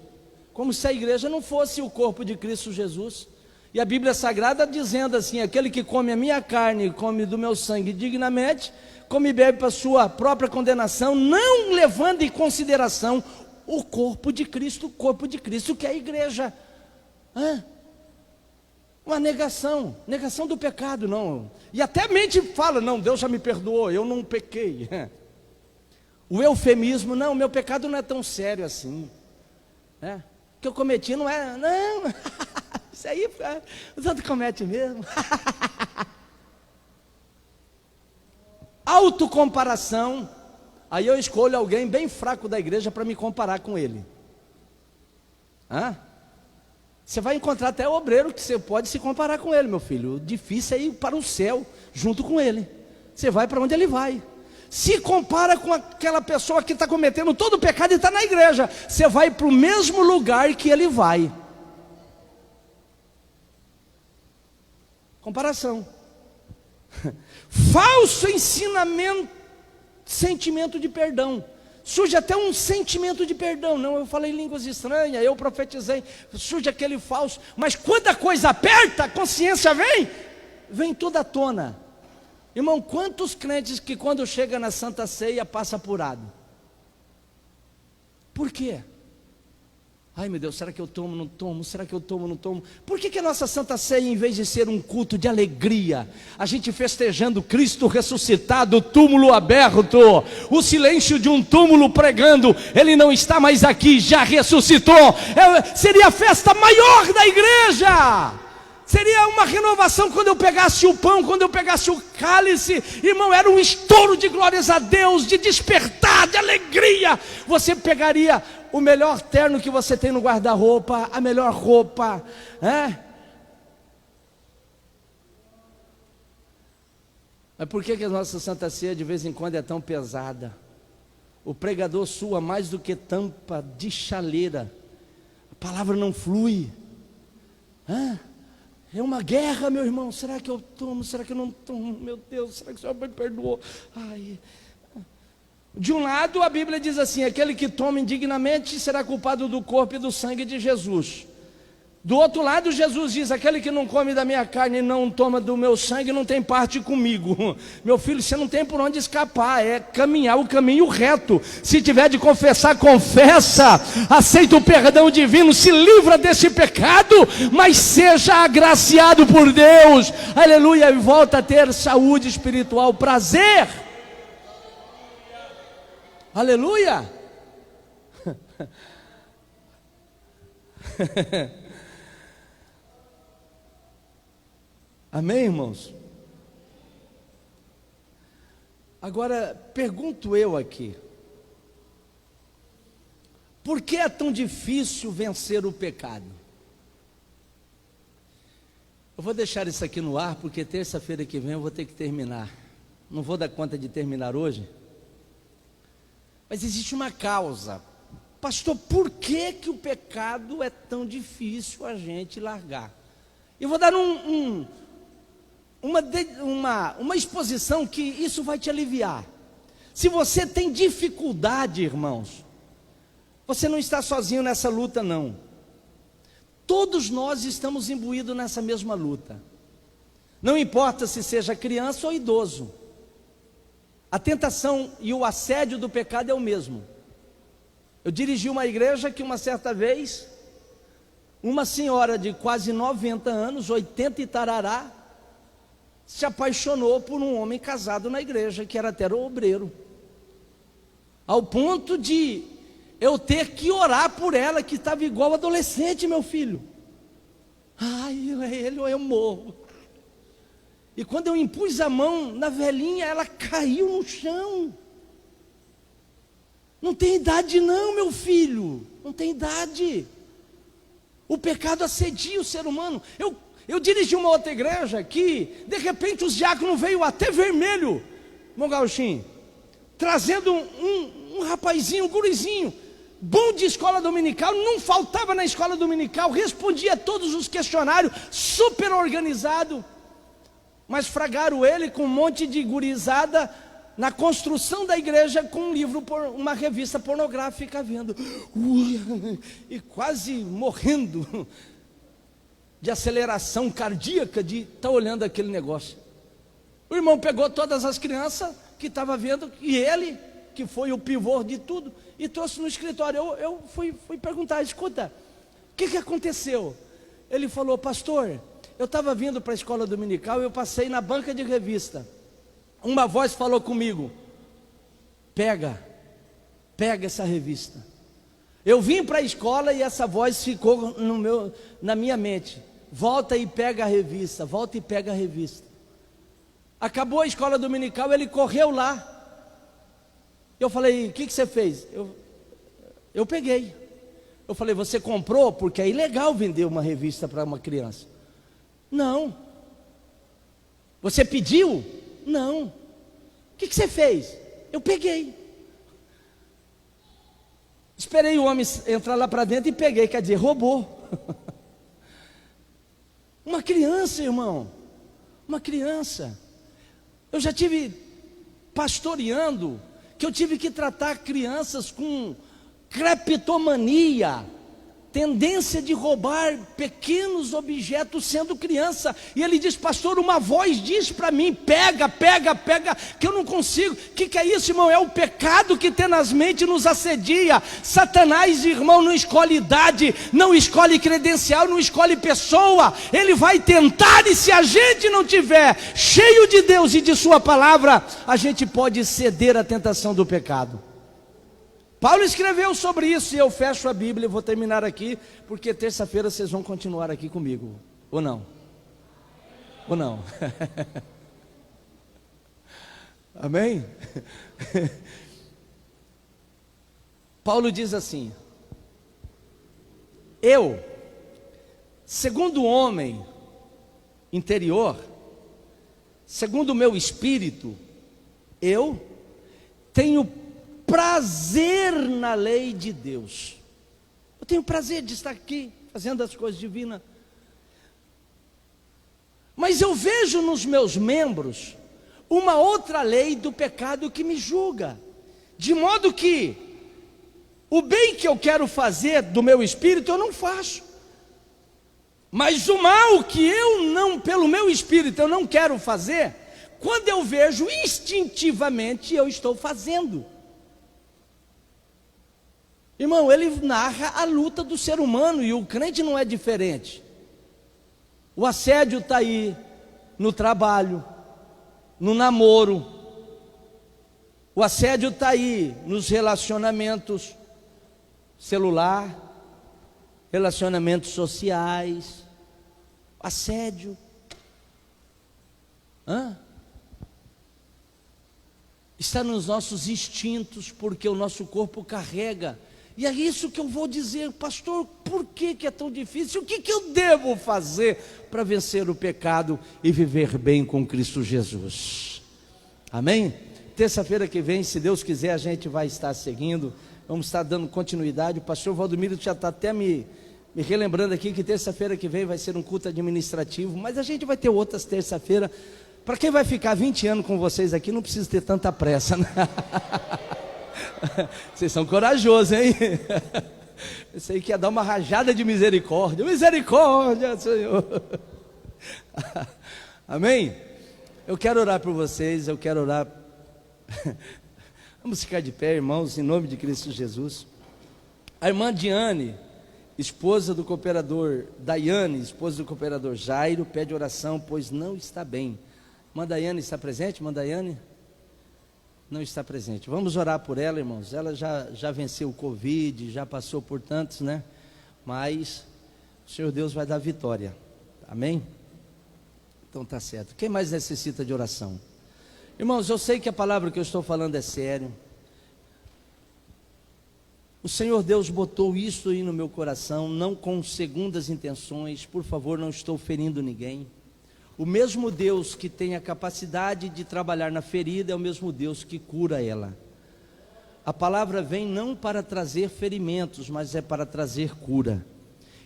Como se a igreja não fosse o corpo de Cristo Jesus. E a Bíblia Sagrada dizendo assim: aquele que come a minha carne, come do meu sangue dignamente, come e bebe para sua própria condenação, não levando em consideração o corpo de Cristo que é a igreja. Uma negação do pecado, não. E até mente fala: não, Deus já me perdoou, eu não pequei. O eufemismo: não, meu pecado não é tão sério assim. O que eu cometi não é, não, isso aí os outros cometem mesmo. Autocomparação. Aí eu escolho alguém bem fraco da igreja para me comparar com ele. Você vai encontrar até obreiro que você pode se comparar com ele, meu filho. O difícil é ir para o céu junto com ele. Você vai para onde ele vai. Se compara com aquela pessoa que está cometendo todo o pecado e está na igreja, você vai para o mesmo lugar que ele vai. Comparação. Falso ensinamento, sentimento de perdão. Surge até um sentimento de perdão. Não, eu falei línguas estranhas, eu profetizei. Surge aquele falso. Mas quando a coisa aperta, a consciência vem toda à tona. Irmão, quantos crentes que quando chega na Santa Ceia passa apurado? Por quê? Ai meu Deus, será que eu tomo, não tomo? Será que eu tomo, não tomo? Por que a nossa Santa Ceia, em vez de ser um culto de alegria, a gente festejando Cristo ressuscitado, o túmulo aberto, o silêncio de um túmulo pregando, Ele não está mais aqui, já ressuscitou? Seria a festa maior da igreja. Seria uma renovação quando eu pegasse o pão, quando eu pegasse o cálice. Irmão, era um estouro de glórias a Deus, de despertar, de alegria. Você pegaria o melhor terno que você tem no guarda-roupa, a melhor roupa, Mas por que a nossa Santa Ceia de vez em quando é tão pesada? O pregador sua mais do que tampa de chaleira. A palavra não flui. É uma guerra, meu irmão. Será que eu tomo? Será que eu não tomo? Meu Deus, será que o Senhor me perdoou? De um lado a Bíblia diz assim: aquele que toma indignamente será culpado do corpo e do sangue de Jesus. Do outro lado Jesus diz: aquele que não come da minha carne e não toma do meu sangue não tem parte comigo. Meu filho, você não tem por onde escapar, é caminhar o caminho reto. Se tiver de confessar, confessa, aceita o perdão divino, se livra desse pecado, mas seja agraciado por Deus, aleluia, e volta a ter saúde espiritual, prazer, aleluia. Amém, irmãos? Agora, pergunto eu aqui: por que é tão difícil vencer o pecado? Eu vou deixar isso aqui no ar, porque terça-feira que vem eu vou ter que terminar. Não vou dar conta de terminar hoje. Mas existe uma causa. Pastor, por que o pecado é tão difícil a gente largar? Eu vou dar uma exposição que isso vai te aliviar. Se você tem dificuldade, irmãos, você não está sozinho nessa luta, não. Todos nós estamos imbuídos nessa mesma luta. Não importa se seja criança ou idoso. A tentação e o assédio do pecado é o mesmo. Eu dirigi uma igreja que uma certa vez, uma senhora de quase 90 anos, 80 e tarará, se apaixonou por um homem casado na igreja, que era até obreiro, ao ponto de eu ter que orar por ela, que estava igual adolescente, meu filho. Ele ou eu morro. E quando eu impus a mão na velhinha, ela caiu no chão. Não tem idade não, meu filho, não tem idade. O pecado assedia o ser humano. Eu dirigi uma outra igreja que, de repente, os diáconos veio até vermelho, irmão Gauchinho, trazendo um rapazinho, um gurizinho, bom de escola dominical, não faltava na escola dominical, respondia a todos os questionários, super organizado, mas fragaram ele com um monte de gurizada na construção da igreja com um livro, uma revista pornográfica vendo, e quase morrendo de aceleração cardíaca de estar olhando aquele negócio. O irmão pegou todas as crianças que estava vendo, e ele, que foi o pivô de tudo, e trouxe no escritório. Eu fui perguntar, escuta, o que aconteceu? Ele falou, pastor, eu estava vindo para a escola dominical, eu passei na banca de revista, uma voz falou comigo, pega essa revista. Eu vim para a escola e essa voz ficou na minha mente, volta e pega a revista, volta e pega a revista. Acabou a escola dominical, ele correu lá. Eu falei, o que você fez? Eu peguei. Eu falei, você comprou? Porque é ilegal vender uma revista para uma criança. Não. Você pediu? Não. O que você fez? Eu peguei. Esperei o homem entrar lá para dentro e peguei, quer dizer, roubou. Uma criança, irmão. Uma criança. Eu já tive pastoreando, que eu tive que tratar crianças com cleptomania, tendência de roubar pequenos objetos sendo criança, e ele diz, pastor, uma voz diz para mim, pega, que eu não consigo. O que é isso, irmão? É o pecado que tenazmente nos assedia. Satanás, irmão, não escolhe idade, não escolhe credencial, não escolhe pessoa, ele vai tentar, e se a gente não tiver cheio de Deus e de sua palavra, a gente pode ceder à tentação do pecado. Paulo escreveu sobre isso, e eu fecho a Bíblia e vou terminar aqui, porque terça-feira vocês vão continuar aqui comigo, ou não? Ou não? Amém? Paulo diz assim, eu, segundo o homem interior, segundo o meu espírito, eu tenho prazer na lei de Deus. Eu tenho prazer de estar aqui fazendo as coisas divinas, mas eu vejo nos meus membros uma outra lei do pecado que me julga, de modo que o bem que eu quero fazer do meu espírito eu não faço, mas o mal que eu não, pelo meu espírito eu não quero fazer, quando eu vejo instintivamente eu estou fazendo. Irmão, ele narra a luta do ser humano, e o crente não é diferente. O assédio está aí, no trabalho, no namoro. O assédio está aí, nos relacionamentos, celular, relacionamentos sociais. Assédio. Está nos nossos instintos, porque o nosso corpo carrega. E é isso que eu vou dizer, pastor, por que é tão difícil? O que eu devo fazer para vencer o pecado e viver bem com Cristo Jesus? Amém? Terça-feira que vem, se Deus quiser, a gente vai estar seguindo, vamos estar dando continuidade. O pastor Valdomiro já está até me relembrando aqui que terça-feira que vem vai ser um culto administrativo, mas a gente vai ter outras terça-feira. Para quem vai ficar 20 anos com vocês aqui, não precisa ter tanta pressa, né? Vocês são corajosos, hein? Isso aí que ia dar uma rajada de misericórdia. Misericórdia, Senhor. Amém? Eu quero orar por vocês, eu quero orar. Vamos ficar de pé, irmãos, em nome de Cristo Jesus. A irmã Diane, esposa do cooperador Daiane, esposa do cooperador Jairo, pede oração, pois não está bem. Irmã Daiane está presente? Irmã Daiane? Não está presente. Vamos orar por ela, irmãos. Ela já venceu o Covid, já passou por tantos, né? Mas o Senhor Deus vai dar vitória. Amém? Então tá certo. Quem mais necessita de oração? Irmãos, eu sei que a palavra que eu estou falando é sério. O Senhor Deus botou isso aí no meu coração, não com segundas intenções, por favor, não estou ferindo ninguém. O mesmo Deus que tem a capacidade de trabalhar na ferida é o mesmo Deus que cura ela. A palavra vem não para trazer ferimentos, mas é para trazer cura.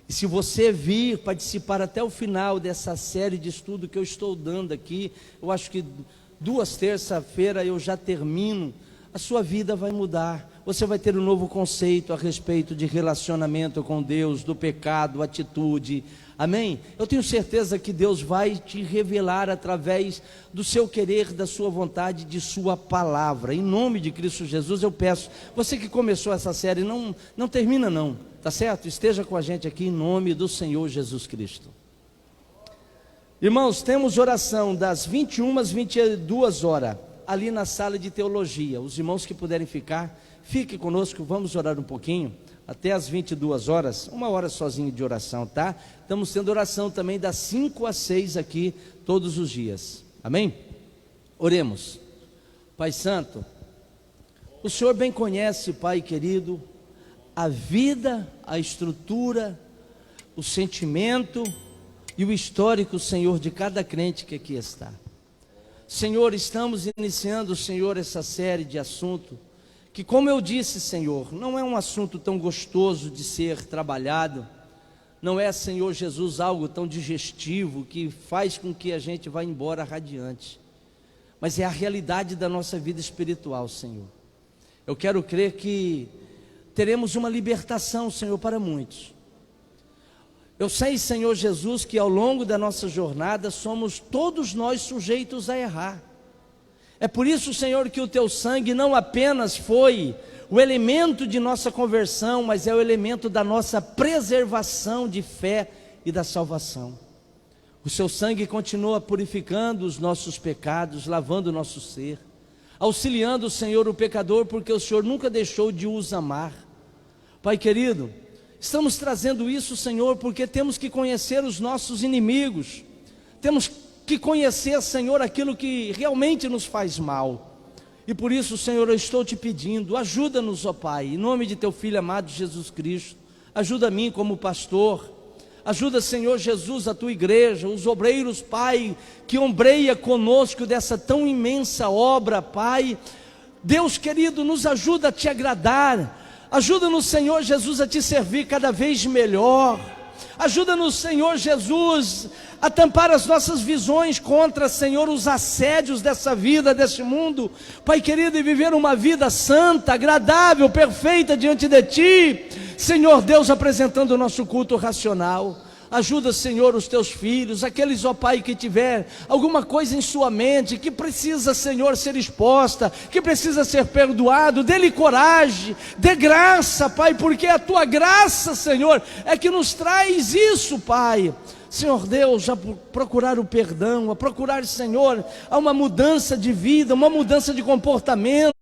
E se você vir participar até o final dessa série de estudo que eu estou dando aqui, eu acho que 2 terças-feiras eu já termino, a sua vida vai mudar. Você vai ter um novo conceito a respeito de relacionamento com Deus, do pecado, atitude. Amém? Eu tenho certeza que Deus vai te revelar através do seu querer, da sua vontade, de sua palavra. Em nome de Cristo Jesus eu peço, você que começou essa série, não termina não, tá certo? Esteja com a gente aqui em nome do Senhor Jesus Cristo. Irmãos, temos oração das 21 às 22 horas, ali na sala de teologia. Os irmãos que puderem ficar, fique conosco, vamos orar um pouquinho, até às 22 horas, 1 hora sozinho de oração, tá? Estamos tendo oração também das 5 às 6 aqui, todos os dias, amém? Oremos. Pai Santo, o Senhor bem conhece, Pai querido, a vida, a estrutura, o sentimento e o histórico, Senhor, de cada crente que aqui está. Senhor, estamos iniciando, Senhor, essa série de assuntos, que como eu disse, Senhor, não é um assunto tão gostoso de ser trabalhado, não é, Senhor Jesus, algo tão digestivo, que faz com que a gente vá embora radiante, mas é a realidade da nossa vida espiritual, Senhor. Eu quero crer que teremos uma libertação, Senhor, para muitos. Eu sei, Senhor Jesus, que ao longo da nossa jornada somos todos nós sujeitos a errar. É por isso, Senhor, que o Teu sangue não apenas foi o elemento de nossa conversão, mas é o elemento da nossa preservação de fé e da salvação. O Seu sangue continua purificando os nossos pecados, lavando o nosso ser, auxiliando, Senhor, o pecador, porque o Senhor nunca deixou de os amar. Pai querido, estamos trazendo isso, Senhor, porque temos que conhecer os nossos inimigos, temos que conhecer, Senhor, aquilo que realmente nos faz mal, e por isso, Senhor, eu estou te pedindo, ajuda-nos, ó Pai, em nome de Teu Filho amado Jesus Cristo, ajuda a mim como pastor, ajuda, Senhor Jesus, a Tua igreja, os obreiros, Pai, que ombreia conosco dessa tão imensa obra, Pai. Deus querido, nos ajuda a Te agradar, ajuda-nos, Senhor Jesus, a Te servir cada vez melhor. Ajuda-nos, Senhor Jesus, a tampar as nossas visões contra, Senhor, os assédios dessa vida, desse mundo, Pai querido, e viver uma vida santa, agradável, perfeita diante de Ti, Senhor Deus, apresentando o nosso culto racional. Ajuda, Senhor, os Teus filhos, aqueles, ó Pai, que tiver alguma coisa em sua mente, que precisa, Senhor, ser exposta, que precisa ser perdoado, dê-lhe coragem, dê graça, Pai, porque a Tua graça, Senhor, é que nos traz isso, Pai. Senhor Deus, a procurar o perdão, a procurar, Senhor, a uma mudança de vida, uma mudança de comportamento.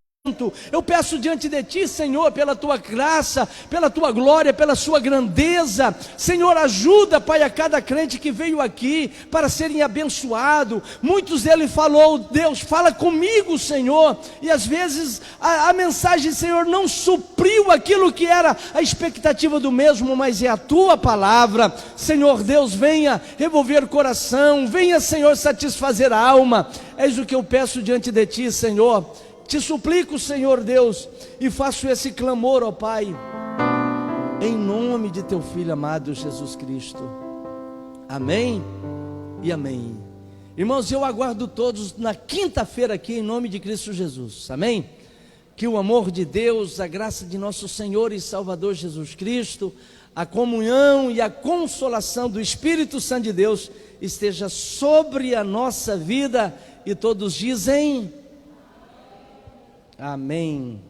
Eu peço diante de Ti, Senhor, pela Tua graça, pela Tua glória, pela Sua grandeza, Senhor, ajuda, Pai, a cada crente que veio aqui para serem abençoados. Muitos deles falou, Deus, fala comigo, Senhor, e às vezes a mensagem, Senhor, não supriu aquilo que era a expectativa do mesmo, mas é a Tua palavra. Senhor Deus, venha revolver o coração, venha, Senhor, satisfazer a alma. Eis o que eu peço diante de Ti, Senhor. Te suplico, Senhor Deus, e faço esse clamor, ó Pai, em nome de Teu Filho amado Jesus Cristo. Amém e amém. Irmãos, eu aguardo todos na quinta-feira aqui, em nome de Cristo Jesus. Amém? Que o amor de Deus, a graça de nosso Senhor e Salvador Jesus Cristo, a comunhão e a consolação do Espírito Santo de Deus esteja sobre a nossa vida, e todos dizem... Amém.